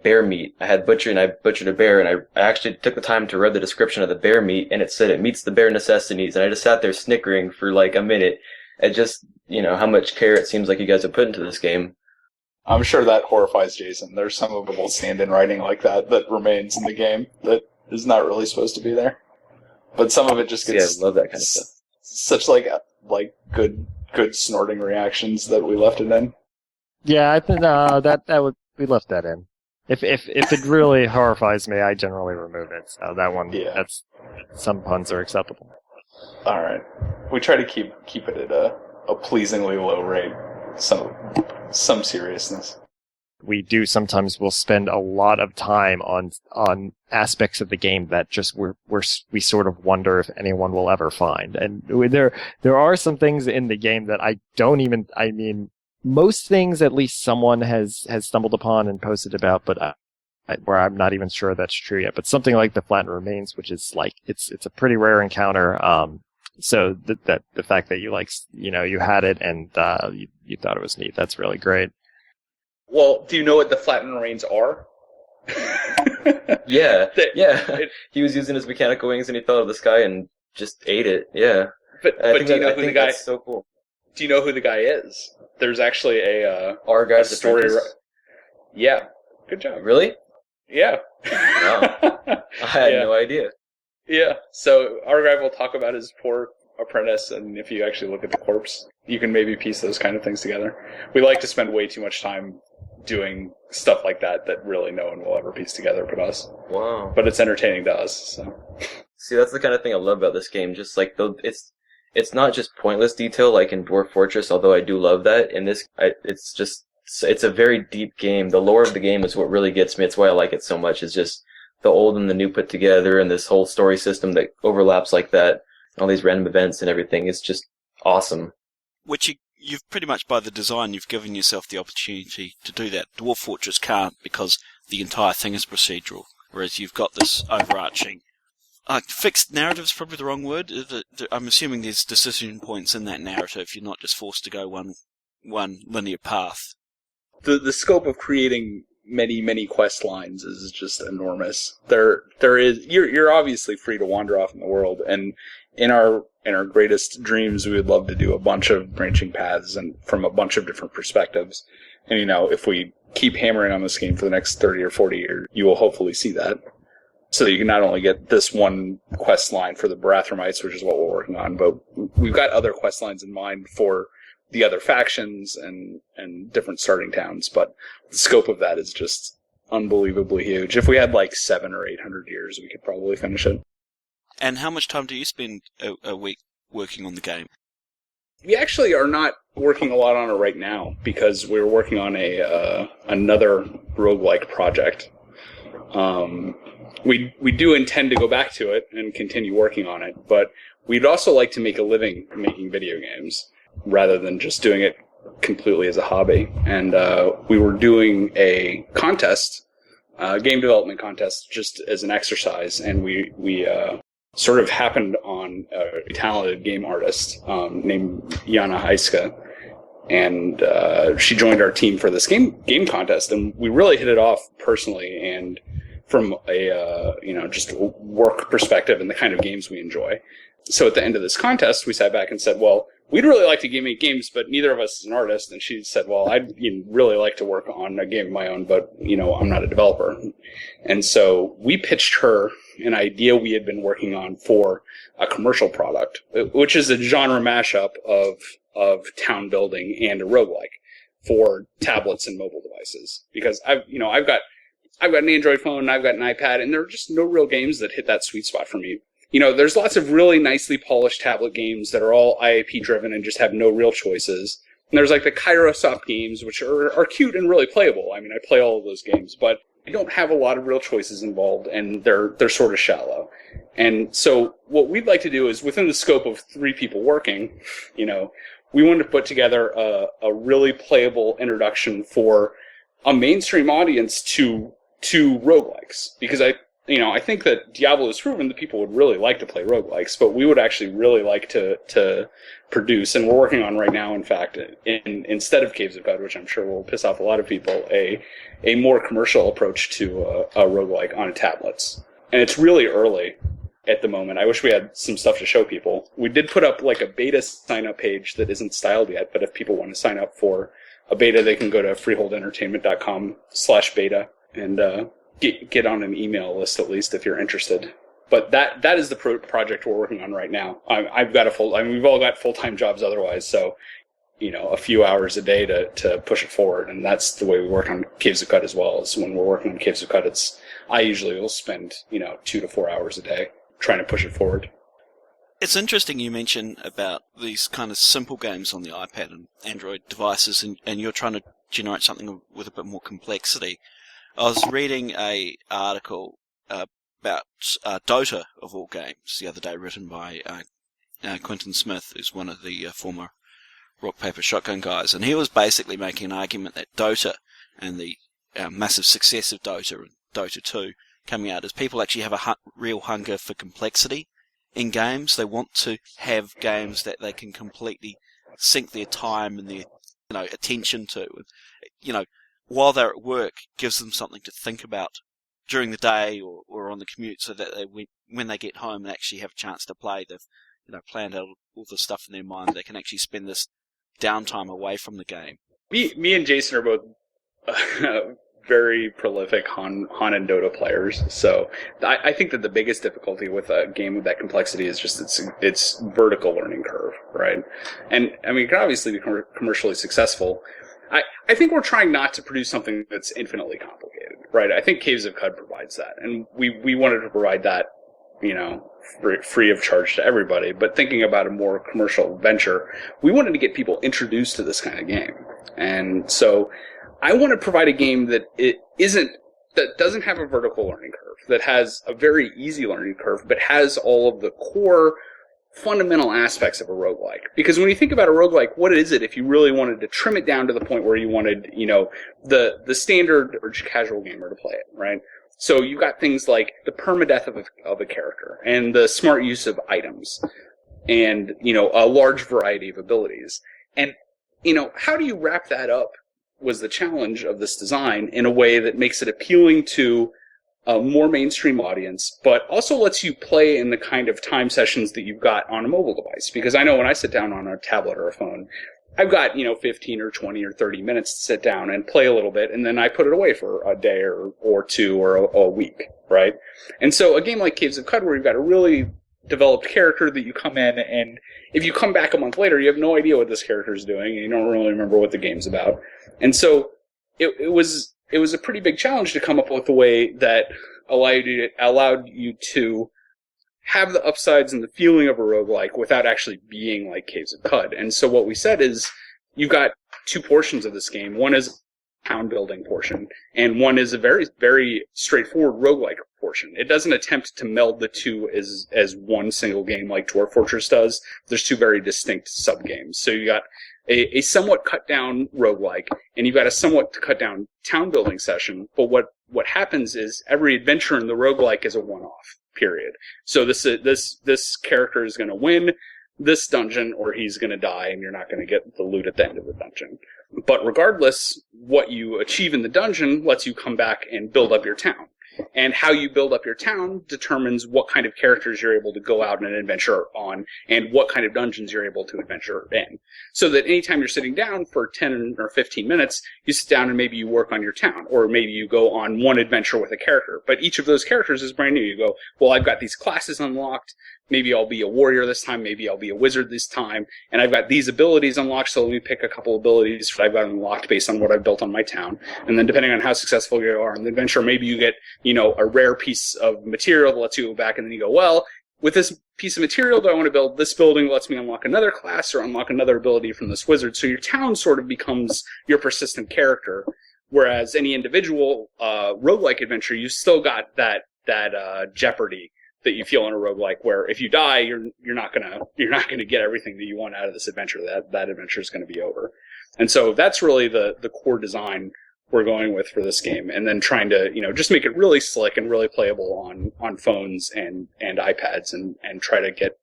bear meat. I had butcher and I butchered a bear, and I actually took the time to read the description of the bear meat, and it said it meets the bear necessities, and I just sat there snickering for a minute at just, how much care it seems like you guys have put into this game. I'm sure that horrifies Jason. There's some of the little stand-in writing like that remains in the game that is not really supposed to be there. But some of it just gets... Yeah, I love that kind of stuff. Such good snorting reactions that we left it in. Yeah, I think we left that in. If it really horrifies me, I generally remove it. So that one, that's some puns are acceptable. All right, we try to keep it at a pleasingly low rate. Some seriousness. We do sometimes will spend a lot of time on aspects of the game that just we sort of wonder if anyone will ever find. And there are some things in the game that I mean, most things at least someone has stumbled upon and posted about, but where I'm not even sure that's true yet. But something like the flattened remains, which is it's a pretty rare encounter. So that the fact that you had it and you thought it was neat, that's really great. Well, do you know what the flattened remains are? Yeah. He was using his mechanical wings and he fell out of the sky and just ate it. Yeah. But do you know who the guy? That's so cool. Do you know who the guy is? There's actually our guy's a story. Yeah. Good job. Really? Yeah. Wow. I had no idea. Yeah. So Argive will talk about his poor apprentice, and if you actually look at the corpse, you can maybe piece those kind of things together. We like to spend way too much time doing stuff like that really no one will ever piece together but us. Wow. But it's entertaining to us. So. See, that's the kind of thing I love about this game. Just it's not just pointless detail like in Dwarf Fortress, although I do love that. In this, it's a very deep game. The lore of the game is what really gets me. It's why I like it so much. It's just the old and the new put together, and this whole story system that overlaps like that, all these random events and everything. It's just awesome. Which you've pretty much, by the design, you've given yourself the opportunity to do that. Dwarf Fortress can't because the entire thing is procedural, whereas you've got this overarching... fixed narrative is probably the wrong word. I'm assuming there's decision points in that narrative. You're not just forced to go one linear path. The scope of creating many quest lines is just enormous. There is you're obviously free to wander off in the world, and in our greatest dreams, we would love to do a bunch of branching paths and from a bunch of different perspectives. And if we keep hammering on this game for the next 30 or 40 years, you will hopefully see that. So that you can not only get this one quest line for the Barathromites, which is what we're working on, but we've got other quest lines in mind for the other factions and different starting towns. But the scope of that is just unbelievably huge. If we had 700 or 800 years, we could probably finish it. And how much time do you spend a week working on the game? We actually are not working a lot on it right now because we're working on another roguelike project. We do intend to go back to it and continue working on it, but we'd also like to make a living making video games rather than just doing it completely as a hobby. And we were doing a contest, game development contest, just as an exercise, and we sort of happened on a talented game artist named Jana Heiska, and she joined our team for this game contest, and we really hit it off personally and from a just work perspective and the kind of games we enjoy. So at the end of this contest, we sat back and said, well, we'd really like to make games, but neither of us is an artist. And she said, well, I'd really like to work on a game of my own, but, I'm not a developer. And so we pitched her an idea we had been working on for a commercial product, which is a genre mashup of town building and a roguelike for tablets and mobile devices. Because I've got an Android phone and I've got an iPad, and there are just no real games that hit that sweet spot for me. There's lots of really nicely polished tablet games that are all IAP driven and just have no real choices. And there's like the Kairosoft games, which are cute and really playable. I mean, I play all of those games, but they don't have a lot of real choices involved, and they're sort of shallow. And so what we'd like to do is, within the scope of 3 people working, we wanted to put together a really playable introduction for a mainstream audience to roguelikes. Because I think that Diablo has proven that people would really like to play roguelikes, but we would actually really like to produce, and we're working on right now, in fact, instead of Caves of Qud, which I'm sure will piss off a lot of people, a more commercial approach to a roguelike on tablets. And it's really early at the moment. I wish we had some stuff to show people. We did put up like a beta sign-up page that isn't styled yet, but if people want to sign up for a beta, they can go to freeholdentertainment.com/beta and get on an email list, at least, if you're interested. But that is the project we're working on right now. We've all got full-time jobs otherwise, so a few hours a day to push it forward, and that's the way we work on Caves of Qud as well. Is when we're working on Caves of Qud, I usually will spend 2 to 4 hours a day trying to push it forward. It's interesting you mention about these kind of simple games on the iPad and Android devices, and you're trying to generate something with a bit more complexity. I was reading a article about Dota, of all games, the other day, written by Quentin Smith, who's one of the former Rock, Paper, Shotgun guys, and he was basically making an argument that Dota and the massive success of Dota and Dota 2 coming out is people actually have a real hunger for complexity in games. They want to have games that they can completely sink their time and their attention to. While they're at work, gives them something to think about during the day or on the commute, so that when they get home and actually have a chance to play, they've planned out all the stuff in their mind. They can actually spend this downtime away from the game. Me and Jason are both very prolific Han and Dota players, so I think that the biggest difficulty with a game with that complexity is just its vertical learning curve, right? And I mean, it can obviously be commercially successful. I think we're trying not to produce something that's infinitely complicated, right? I think Caves of Qud provides that, and we wanted to provide that, free of charge to everybody. But thinking about a more commercial venture, we wanted to get people introduced to this kind of game, and so I want to provide a game that doesn't have a vertical learning curve, that has a very easy learning curve, but has all of the core fundamental aspects of a roguelike. Because when you think about a roguelike, what is it if you really wanted to trim it down to the point where you wanted, the standard or casual gamer to play it, right? So you've got things like the permadeath of a character, and the smart use of items, and, a large variety of abilities. And, how do you wrap that up was the challenge of this design in a way that makes it appealing to a more mainstream audience, but also lets you play in the kind of time sessions that you've got on a mobile device. Because I know when I sit down on a tablet or a phone, I've got, 15 or 20 or 30 minutes to sit down and play a little bit, and then I put it away for a day or two or a week, right? And so a game like Caves of Qud, where you've got a really developed character that you come in, and if you come back a month later, you have no idea what this character is doing, and you don't really remember what the game's about. And so it was a pretty big challenge to come up with a way that allowed you to have the upsides and the feeling of a roguelike without actually being like Caves of Qud. And so what we said is, you've got two portions of this game. One is a town building portion, and one is a very, very straightforward roguelike portion. It doesn't attempt to meld the two as one single game like Dwarf Fortress does. There's two very distinct sub-games. So you got a somewhat cut-down roguelike, and you've got a somewhat cut-down town building session, but what happens is every adventure in the roguelike is a one-off, period. So this character is going to win this dungeon, or he's going to die, and you're not going to get the loot at the end of the dungeon. But regardless, what you achieve in the dungeon lets you come back and build up your town. And how you build up your town determines what kind of characters you're able to go out and adventure on, and what kind of dungeons you're able to adventure in. So that anytime you're sitting down for 10 or 15 minutes, you sit down and maybe you work on your town, or maybe you go on one adventure with a character. But each of those characters is brand new. You go, well, I've got these classes unlocked. Maybe I'll be a warrior this time. Maybe I'll be a wizard this time. And I've got these abilities unlocked, so let me pick a couple abilities that I've got unlocked based on what I've built on my town. And then depending on how successful you are in the adventure, maybe you get, a rare piece of material that lets you go back, and then you go, well, with this piece of material that I want to build, this building lets me unlock another class or unlock another ability from this wizard. So your town sort of becomes your persistent character, whereas any individual roguelike adventure, you still got that jeopardy that you feel in a roguelike, where if you die, you're not gonna get everything that you want out of this adventure. That adventure is going to be over. And so that's really the core design we're going with for this game, and then trying to just make it really slick and really playable on phones and iPads, and try to get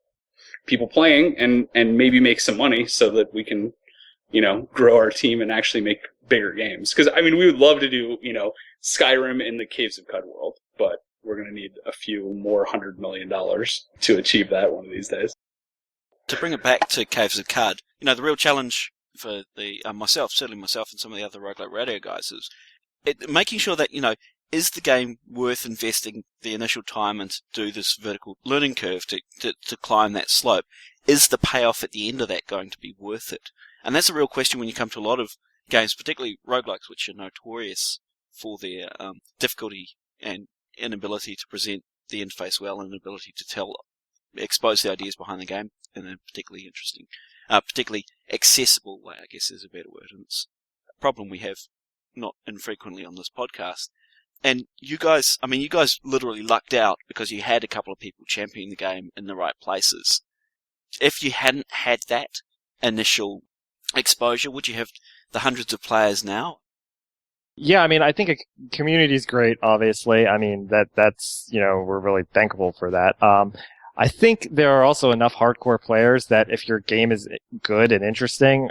people playing and maybe make some money so that we can grow our team and actually make bigger games. Because we would love to do Skyrim in the Caves of Qud world, but we're going to need a few more $100 million to achieve that one of these days. To bring it back to Caves of Qud, the real challenge for certainly myself and some of the other Roguelike Radio guys, is making sure that, is the game worth investing the initial time and to do this vertical learning curve to climb that slope? Is the payoff at the end of that going to be worth it? And that's a real question when you come to a lot of games, particularly roguelikes, which are notorious for their difficulty and inability to present the interface well, and inability to expose the ideas behind the game in a particularly interesting, particularly accessible way, I guess is a better word. And it's a problem we have not infrequently on this podcast. And you guys literally lucked out because you had a couple of people championing the game in the right places. If you hadn't had that initial exposure, would you have the hundreds of players now? Yeah, I think a community is great, obviously. That's, we're really thankful for that. I think there are also enough hardcore players that if your game is good and interesting,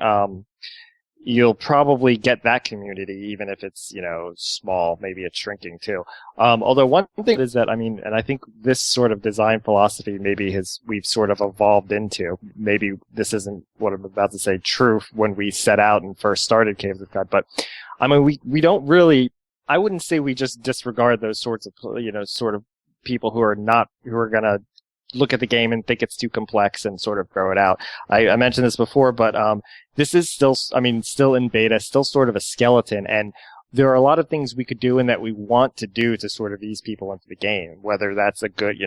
you'll probably get that community, even if it's, small. Maybe it's shrinking too. Although one thing is that, and I think this sort of design philosophy we've sort of evolved into. Maybe this isn't what I'm about to say true when we set out and first started Caves of Qud, but we don't really, I wouldn't say we just disregard those sorts of, sort of people who are going to look at the game and think it's too complex and sort of throw it out. I mentioned this before, but this is still in beta, still sort of a skeleton, and there are a lot of things we could do and that we want to do to sort of ease people into the game, whether that's a good,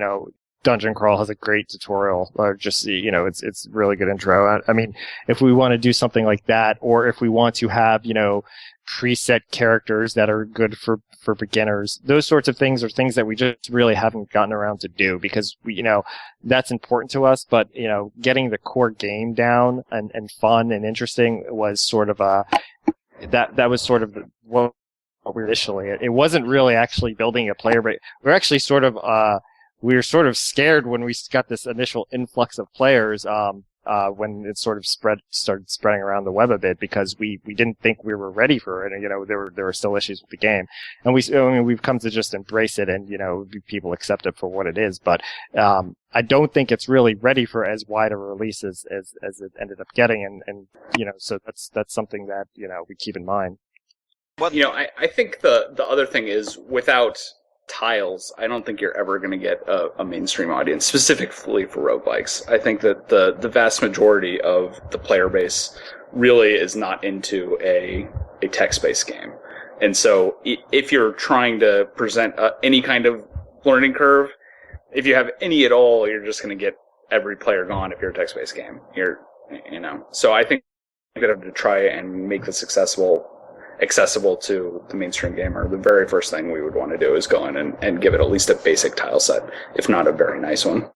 Dungeon Crawl has a great tutorial, or just, it's really good intro. If we want to do something like that, or if we want to have, preset characters that are good for beginners, those sorts of things are things that we just really haven't gotten around to do, because that's important to us. But, getting the core game down and fun and interesting was sort of that was sort of what we were initially. It wasn't really actually building a player, but we're actually sort of, we were sort of scared when we got this initial influx of players, when it sort of started spreading around the web a bit, because we didn't think we were ready for it, and there were still issues with the game, and we've come to just embrace it, and people accept it for what it is. But I don't think it's really ready for as wide a release as it ended up getting, and so that's something that we keep in mind. Well, I think the other thing is, without tiles, I don't think you're ever going to get a mainstream audience, specifically for roguelikes. I think that the vast majority of the player base really is not into a text-based game. And so if you're trying to present any kind of learning curve, if you have any at all, you're just going to get every player gone if you're a text-based game. So I think that to try and make this accessible to the mainstream gamer, the very first thing we would want to do is go in and give it at least a basic tile set, if not a very nice one.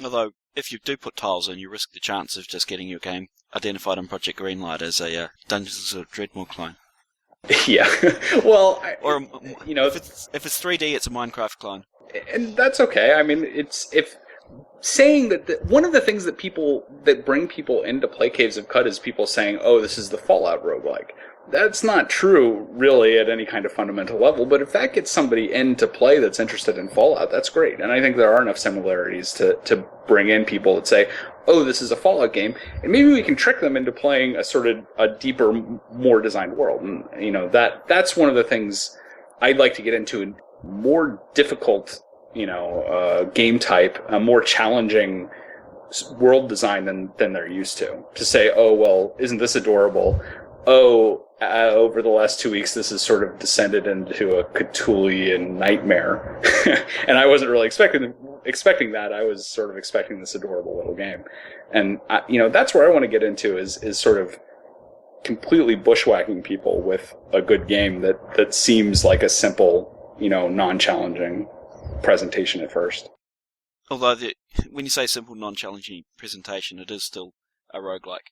Although, if you do put tiles in, you risk the chance of just getting your game identified on Project Greenlight as a Dungeons of Dreadmore clone. Yeah. Well, if it's 3D, it's a Minecraft clone. And that's okay. I mean, saying that one of the things that bring people into play Caves of Qud is people saying, "Oh, this is the Fallout roguelike." That's not true, really, at any kind of fundamental level. But if that gets somebody into play that's interested in Fallout, that's great. And I think there are enough similarities to bring in people that say, "Oh, this is a Fallout game," and maybe we can trick them into playing a deeper, more designed world. And that's one of the things I'd like to get into. A more difficult, game type, a more challenging world design than they're used to. To say, "Oh, well, isn't this adorable? Oh, over the last 2 weeks, this has sort of descended into a Cthulhian nightmare," and I wasn't really expecting that. I was sort of expecting this adorable little game, and that's where I want to get into is sort of completely bushwhacking people with a good game that seems like a simple, non-challenging presentation at first. Although when you say simple, non-challenging presentation, it is still a roguelike.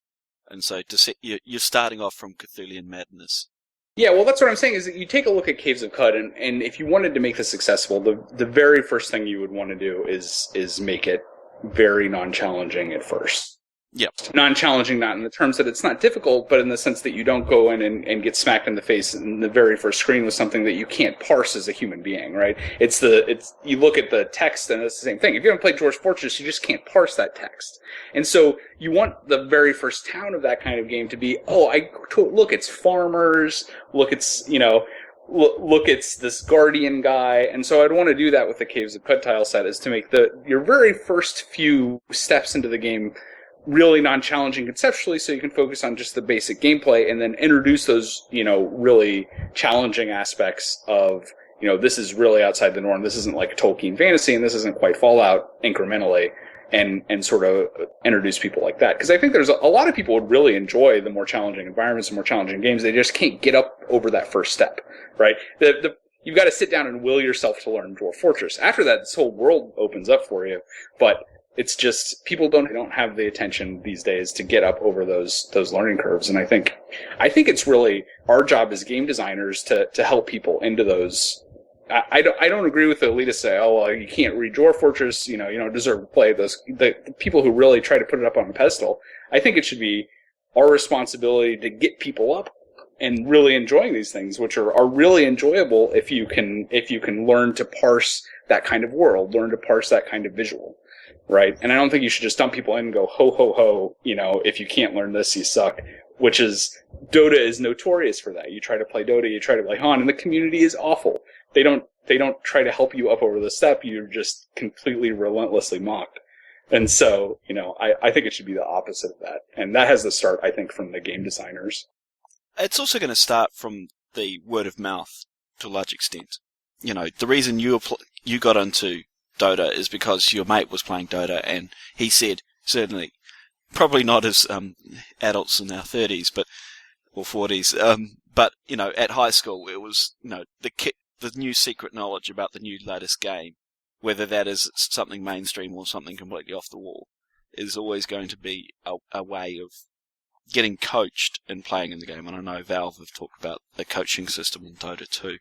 And so you're starting off from Cthulhian madness. Yeah, well, that's what I'm saying, is that you take a look at Caves of Qud, and if you wanted to make this accessible, the very first thing you would want to do is make it very non-challenging at first. Yep. Non-challenging not in the terms that it's not difficult, but in the sense that you don't go in and get smacked in the face in the very first screen with something that you can't parse as a human being, right? You look at the text and it's the same thing. If you haven't played Dwarf Fortress, you just can't parse that text. And so you want the very first town of that kind of game to be, look, it's farmers, look, it's, look, it's this guardian guy. And so I'd want to do that with the Caves of Qud tile set, is to make your very first few steps into the game really non-challenging conceptually, so you can focus on just the basic gameplay, and then introduce those, really challenging aspects of, this is really outside the norm. This isn't like a Tolkien fantasy, and this isn't quite Fallout incrementally, and sort of introduce people like that. Because I think there's a lot of people would really enjoy the more challenging environments, the more challenging games. They just can't get up over that first step, right? You've got to sit down and will yourself to learn Dwarf Fortress. After that, this whole world opens up for you, but it's just people don't have the attention these days to get up over those learning curves, and I think it's really our job as game designers to help people into those. I don't agree with the elitists say, "Oh, well, you can't read Dwarf Fortress, you don't deserve to play." The people who really try to put it up on a pedestal. I think it should be our responsibility to get people up and really enjoying these things, which are really enjoyable if you can learn to parse that kind of world, learn to parse that kind of visual. Right, and I don't think you should just dump people in and go, ho, ho, ho, if you can't learn this, you suck, which is, Dota is notorious for that. You try to play Dota, you try to play Han, and the community is awful. They don't try to help you up over the step, you're just completely relentlessly mocked. And so, I think it should be the opposite of that. And that has to start, I think, from the game designers. It's also going to start from the word of mouth to a large extent. The reason you got into Dota is because your mate was playing Dota, and he said, certainly, probably not as adults in our 30s, or 40s, but at high school, it was the new secret knowledge about the new latest game, whether that is something mainstream or something completely off the wall, is always going to be a way of getting coached and playing in the game. And I know Valve have talked about the coaching system in Dota too.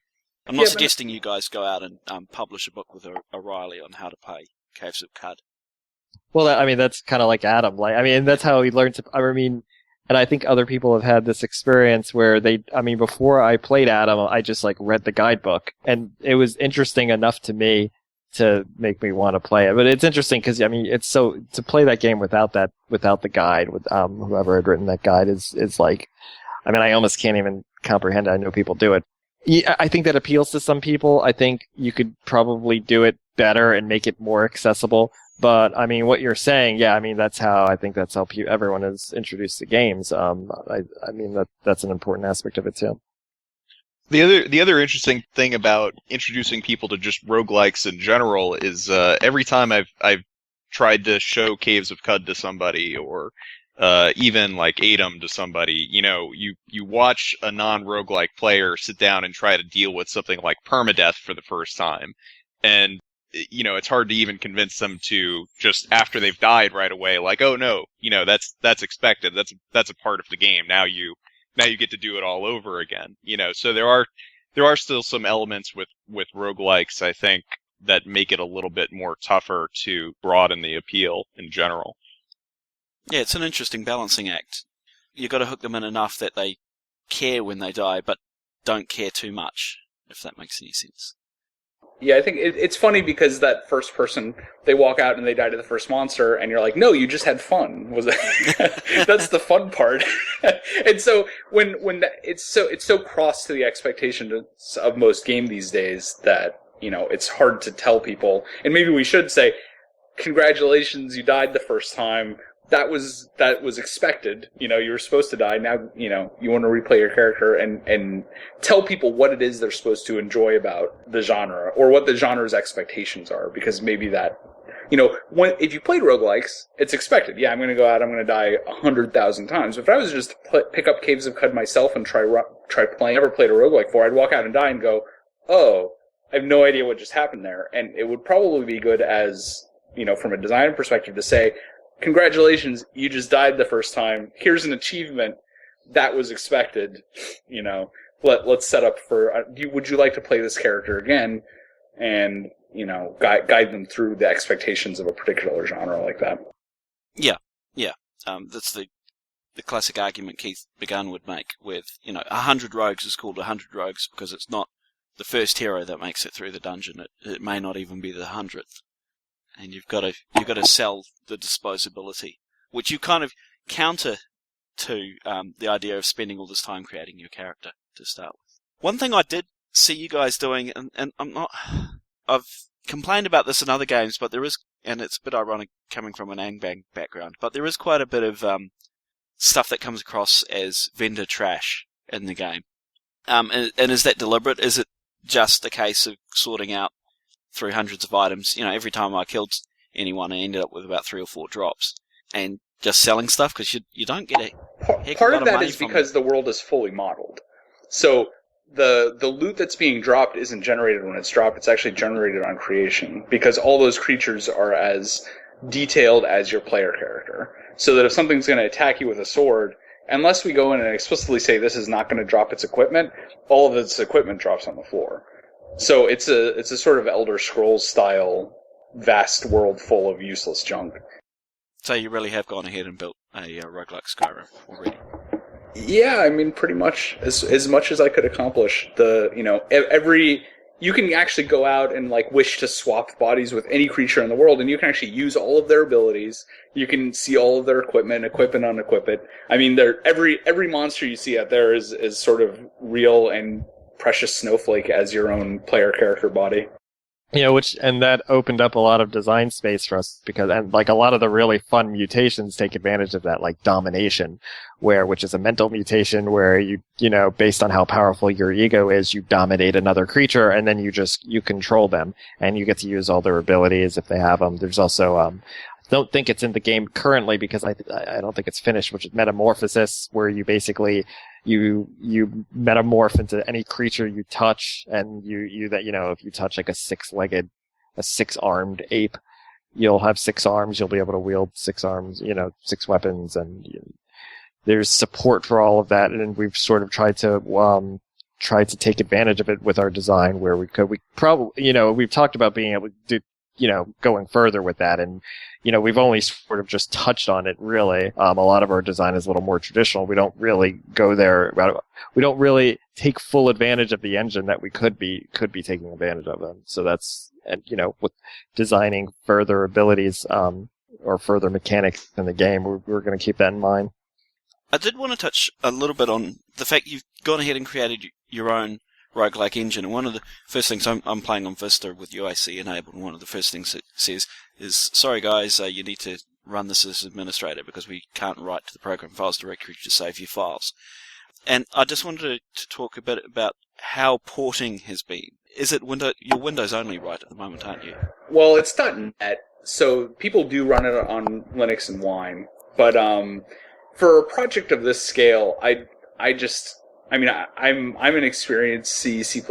I'm not suggesting you guys go out and publish a book with O'Reilly on how to play Caves of Qud. Well, that's kind of like Adam. That's how he learned to. And I think other people have had this experience where before I played Adam, I just read the guidebook, and it was interesting enough to me to make me want to play it. But it's interesting because it's so to play that game without the guide, with whoever had written that guide is like, I almost can't even comprehend it. I know people do it. Yeah, I think that appeals to some people. I think you could probably do it better and make it more accessible. But what you're saying, that's how everyone is introduced to games. That's an important aspect of it too. The other interesting thing about introducing people to just roguelikes in general is every time I've tried to show Caves of Qud to somebody, or even like Adam to somebody, you watch a non-roguelike player sit down and try to deal with something like permadeath for the first time, and it's hard to even convince them to just after they've died right away, like, oh no, that's expected, that's a part of the game. Now you get to do it all over again. So there are still some elements with roguelikes, I think, that make it a little bit more tougher to broaden the appeal in general. Yeah, it's an interesting balancing act. You've got to hook them in enough that they care when they die, but don't care too much, if that makes any sense. Yeah, I think it's funny because that first person, they walk out and they die to the first monster, and you're like, no, you just had fun. Was it? That's the fun part. And so when it's so cross to the expectations of most game these days that it's hard to tell people. And maybe we should say, congratulations, you died the first time. That was expected. You were supposed to die. Now, you want to replay your character and tell people what it is they're supposed to enjoy about the genre, or what the genre's expectations are, because maybe that, if you played roguelikes, it's expected. Yeah, I'm going to go out, I'm going to die 100,000 times. But if I was just to pick up Caves of Qud myself and try playing, never played a roguelike before, I'd walk out and die and go, oh, I have no idea what just happened there. And it would probably be good as, from a design perspective to say, congratulations, you just died the first time. Here's an achievement that was expected. Let's set up for. Would you like to play this character again? And guide them through the expectations of a particular genre like that. Yeah. That's the classic argument Keith Begun would make with 100 rogues is called 100 rogues because it's not the first hero that makes it through the dungeon. It may not even be the 100th. And you've got to sell the disposability, which you kind of counter to the idea of spending all this time creating your character to start with. One thing I did see you guys doing, and I've complained about this in other games, but there is, and it's a bit ironic coming from an Angbang background, but there is quite a bit of stuff that comes across as vendor trash in the game. And is that deliberate? Is it just a case of sorting out through hundreds of items? Every time I killed anyone, I ended up with about 3 or 4 drops, and just selling stuff because you don't get a part of that is because the world is fully modeled. So the loot that's being dropped isn't generated when it's dropped; it's actually generated on creation, because all those creatures are as detailed as your player character. So that if something's going to attack you with a sword, unless we go in and explicitly say this is not going to drop its equipment, all of its equipment drops on the floor. So it's a sort of Elder Scrolls style vast world full of useless junk. So you really have gone ahead and built a roguelike Skyrim already. Yeah, I mean, pretty much as much as I could accomplish. You can actually go out and wish to swap bodies with any creature in the world, and you can actually use all of their abilities. You can see all of their equipment, equip and unequip it. I mean, every monster you see out there is sort of real and precious snowflake as your own player character body. And that opened up a lot of design space for us, because a lot of the really fun mutations take advantage of that, like domination, which is a mental mutation where you based on how powerful your ego is, you dominate another creature, and then you control them, and you get to use all their abilities if they have them. There's also I don't think it's in the game currently because I don't think it's finished, which is Metamorphosis, where you basically you metamorph into any creature you touch, and if you touch like a 6-armed ape, you'll have 6 arms. You'll be able to wield 6 arms, 6 weapons, and there's support for all of that. And we've sort of tried to take advantage of it with our design, where we probably we've talked about being able to do, going further with that. And, we've only sort of just touched on it, really. A lot of our design is a little more traditional. We don't really go there. We don't really take full advantage of the engine that we could be taking advantage of. So that's, with designing further abilities, or further mechanics in the game, we're going to keep that in mind. I did want to touch a little bit on the fact you've gone ahead and created your own roguelike engine, and one of the first things I'm playing on Vista with UIC enabled, and one of the first things it says is, sorry guys, you need to run this as administrator because we can't write to the program files directory to save your files. And I just wanted to talk a bit about how porting has been. Is it you're Windows only right at the moment, aren't you? Well, it's .NET, so people do run it on Linux and Wine. But for a project of this scale, I'm an experienced C++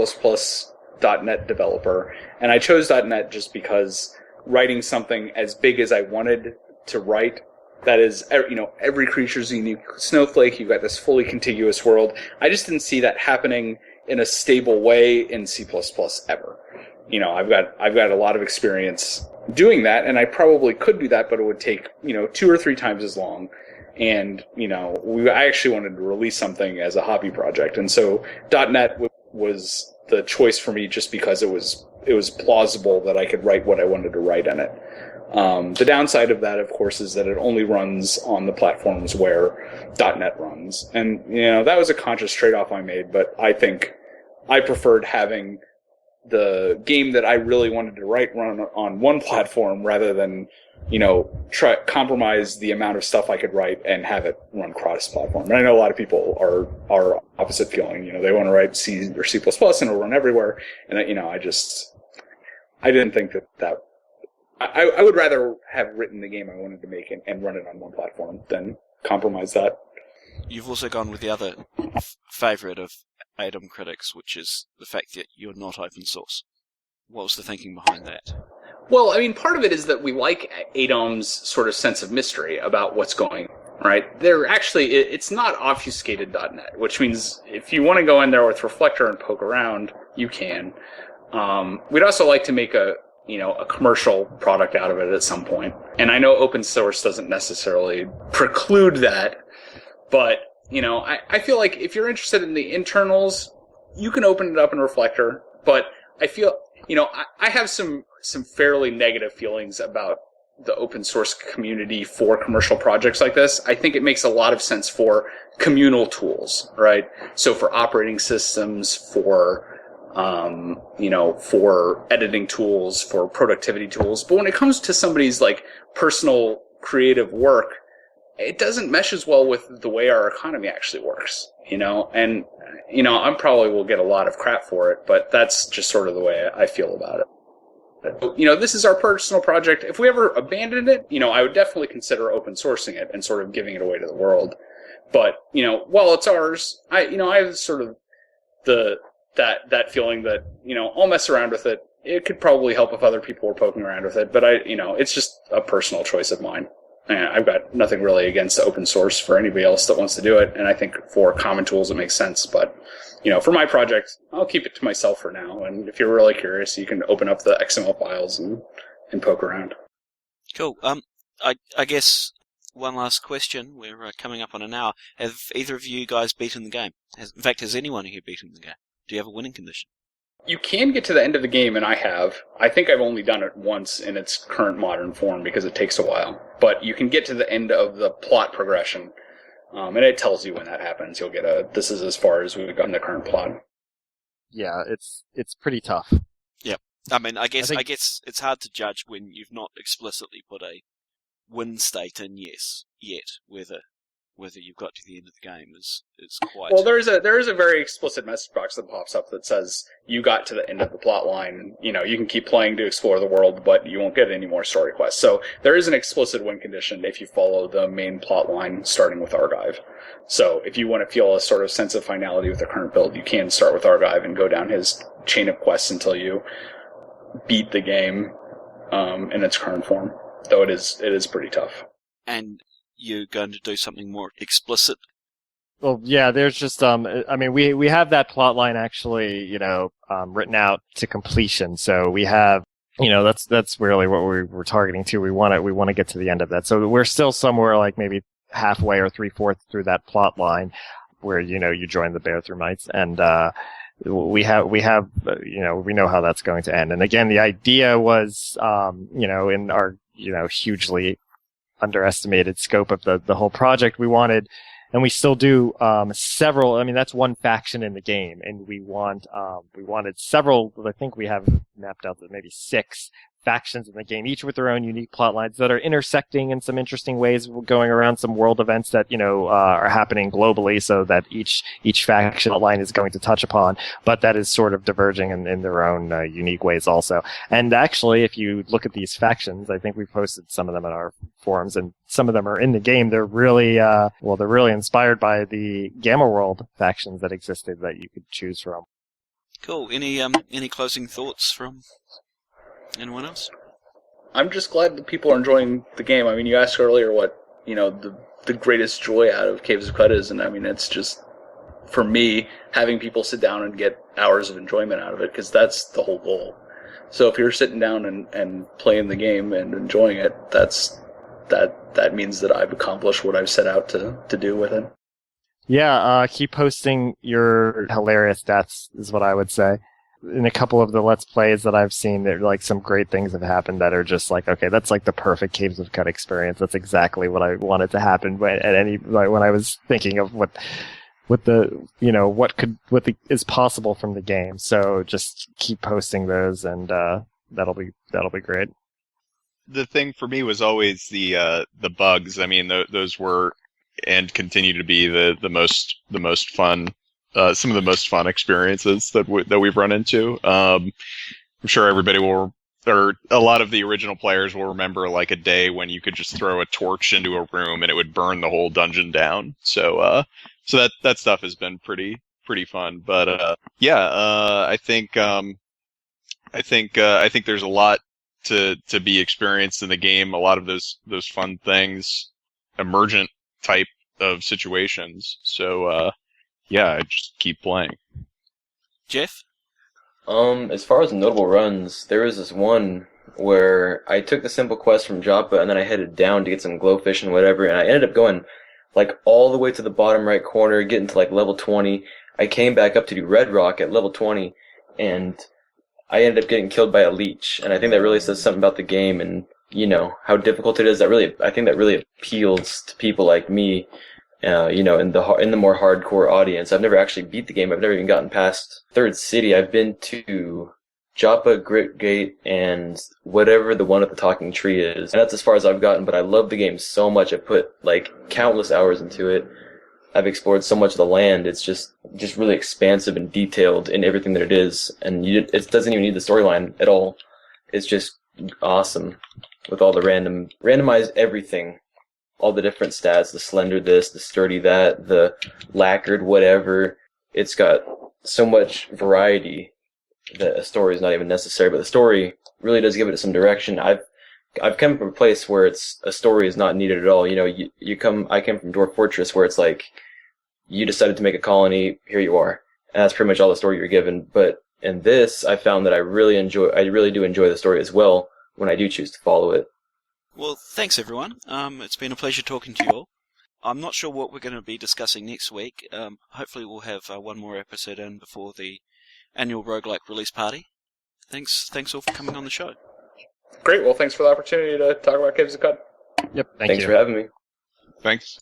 .NET developer, and I chose .NET just because writing something as big as I wanted to write, that is, every creature's a unique snowflake, you've got this fully contiguous world, I just didn't see that happening in a stable way in C++ ever. I've got a lot of experience doing that, and I probably could do that, but it would take, 2 or 3 times as long. And, I actually wanted to release something as a hobby project. And so .NET was the choice for me just because it was plausible that I could write what I wanted to write in it. The downside of that, of course, is that it only runs on the platforms where .NET runs. And, that was a conscious trade-off I made, but I think I preferred having the game that I really wanted to write run on one platform rather than, compromise the amount of stuff I could write and have it run cross-platform. And I know a lot of people are opposite feeling. They want to write C or C++ and it'll run everywhere. And, I didn't think that I would rather have written the game I wanted to make and run it on one platform than compromise that. You've also gone with the other favourite of ADOM critics, which is the fact that you're not open source. What was the thinking behind that? Well, part of it is that we like ADOM's sort of sense of mystery about what's going on, right? It's not obfuscated.NET, which means if you want to go in there with Reflector and poke around, you can. We'd also like to make a commercial product out of it at some point. And I know open source doesn't necessarily preclude that, but, I feel like if you're interested in the internals, you can open it up in Reflector, but I feel, I have some fairly negative feelings about the open source community for commercial projects like this. I think it makes a lot of sense for communal tools, right? So for operating systems, for editing tools, for productivity tools. But when it comes to somebody's personal creative work, it doesn't mesh as well with the way our economy actually works, and, I probably will get a lot of crap for it, but that's just sort of the way I feel about it. This is our personal project. If we ever abandoned it, I would definitely consider open sourcing it and sort of giving it away to the world. But, while it's ours, I have sort of that feeling that, I'll mess around with it. It could probably help if other people were poking around with it, but it's just a personal choice of mine. And I've got nothing really against open source for anybody else that wants to do it, and I think for common tools it makes sense, but, for my project, I'll keep it to myself for now, and if you're really curious, you can open up the XML files and poke around. Cool. I guess one last question. We're coming up on an hour. Have either of you guys beaten the game? In fact, has anyone here beaten the game? Do you have a winning condition? You can get to the end of the game, and I have. I think I've only done it once in its current modern form because it takes a while. But you can get to the end of the plot progression, and it tells you when that happens. You'll get this is as far as we've gotten the current plot. Yeah, it's pretty tough. Yeah. I guess it's hard to judge when you've not explicitly put a win state in yet, whether you've got to the end of the game is quite... Well, there is a very explicit message box that pops up that says you got to the end of the plot line. You can keep playing to explore the world, but you won't get any more story quests. So there is an explicit win condition if you follow the main plot line, starting with Argive. So if you want to feel a sort of sense of finality with the current build, you can start with Argive and go down his chain of quests until you beat the game in its current form. Though it is pretty tough. And you're going to do something more explicit? Well, yeah, there's just, we have that plot line actually, written out to completion. So we have, that's really what we're targeting to. We want to get to the end of that. So we're still somewhere like maybe halfway or 3/4 through that plot line where, you join the Bearthrumites, and, we know how that's going to end. And again, the idea was, in our, hugely underestimated scope of the whole project, we wanted, and we still do, several. That's one faction in the game, and we wanted several. I think we have mapped out that maybe 6 factions in the game, each with their own unique plot lines that are intersecting in some interesting ways, going around some world events that are happening globally, so that each faction line is going to touch upon, but that is sort of diverging in their own unique ways also. And actually, if you look at these factions, I think we posted some of them in our forums, and some of them are in the game. They're really they're really inspired by the Gamma World factions that existed that you could choose from. Cool. Any closing thoughts from anyone else? I'm just glad that people are enjoying the game. I mean, you asked earlier what, the greatest joy out of Caves of Qud is, and I mean, it's just, for me, having people sit down and get hours of enjoyment out of it, because that's the whole goal. So if you're sitting down and playing the game and enjoying it, that means that I've accomplished what I've set out to do with it. Yeah, keep posting your hilarious deaths, is what I would say. In a couple of the Let's Plays that I've seen, there like some great things have happened that are just like, okay, that's like the perfect Caves of Qud experience. That's exactly what I wanted to happen when I was thinking of what is possible from the game. So just keep posting those, and that'll be great. The thing for me was always the bugs. I mean, those were and continue to be the most fun. Some of the most fun experiences that we've run into. I'm sure everybody or a lot of the original players will remember like a day when you could just throw a torch into a room and it would burn the whole dungeon down. So that stuff has been pretty fun. But I think there's a lot to be experienced in the game. A lot of those fun things, emergent type of situations. So. I just keep playing. Jeff? As far as notable runs, there was this one where I took the simple quest from Joppa and then I headed down to get some glowfish and whatever, and I ended up going like all the way to the bottom right corner, getting to like level 20. I came back up to do Red Rock at level 20, and I ended up getting killed by a leech, and I think that really says something about the game and, how difficult it is. I think that really appeals to people like me. In the more hardcore audience. I've never actually beat the game. I've never even gotten past Third City. I've been to Joppa, Gritgate, and whatever the one at the Talking Tree is. And that's as far as I've gotten, but I love the game so much. I've put like countless hours into it. I've explored so much of the land. It's just really expansive and detailed in everything that it is. And it doesn't even need the storyline at all. It's just awesome with all the randomized everything. All the different stats, the slender this, the sturdy that, the lacquered whatever. It's got so much variety that a story is not even necessary, but the story really does give it some direction. I've come from a place where a story is not needed at all. I come from Dwarf Fortress, where it's like, you decided to make a colony, here you are. And that's pretty much all the story you're given. But in this, I found that I really do enjoy the story as well when I do choose to follow it. Well, thanks everyone. It's been a pleasure talking to you all. I'm not sure what we're going to be discussing next week. Hopefully we'll have one more episode in before the annual Roguelike release party. Thanks all for coming on the show. Great. Well, thanks for the opportunity to talk about Caves of Qud. Yep. Thanks for having me. Thanks.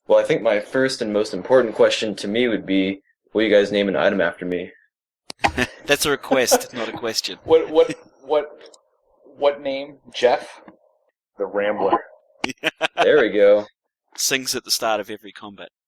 Well, I think my first and most important question to me would be, will you guys name an item after me? That's a request, not a question. What name? Jeff? The Rambler. There we go. Sings at the start of every combat.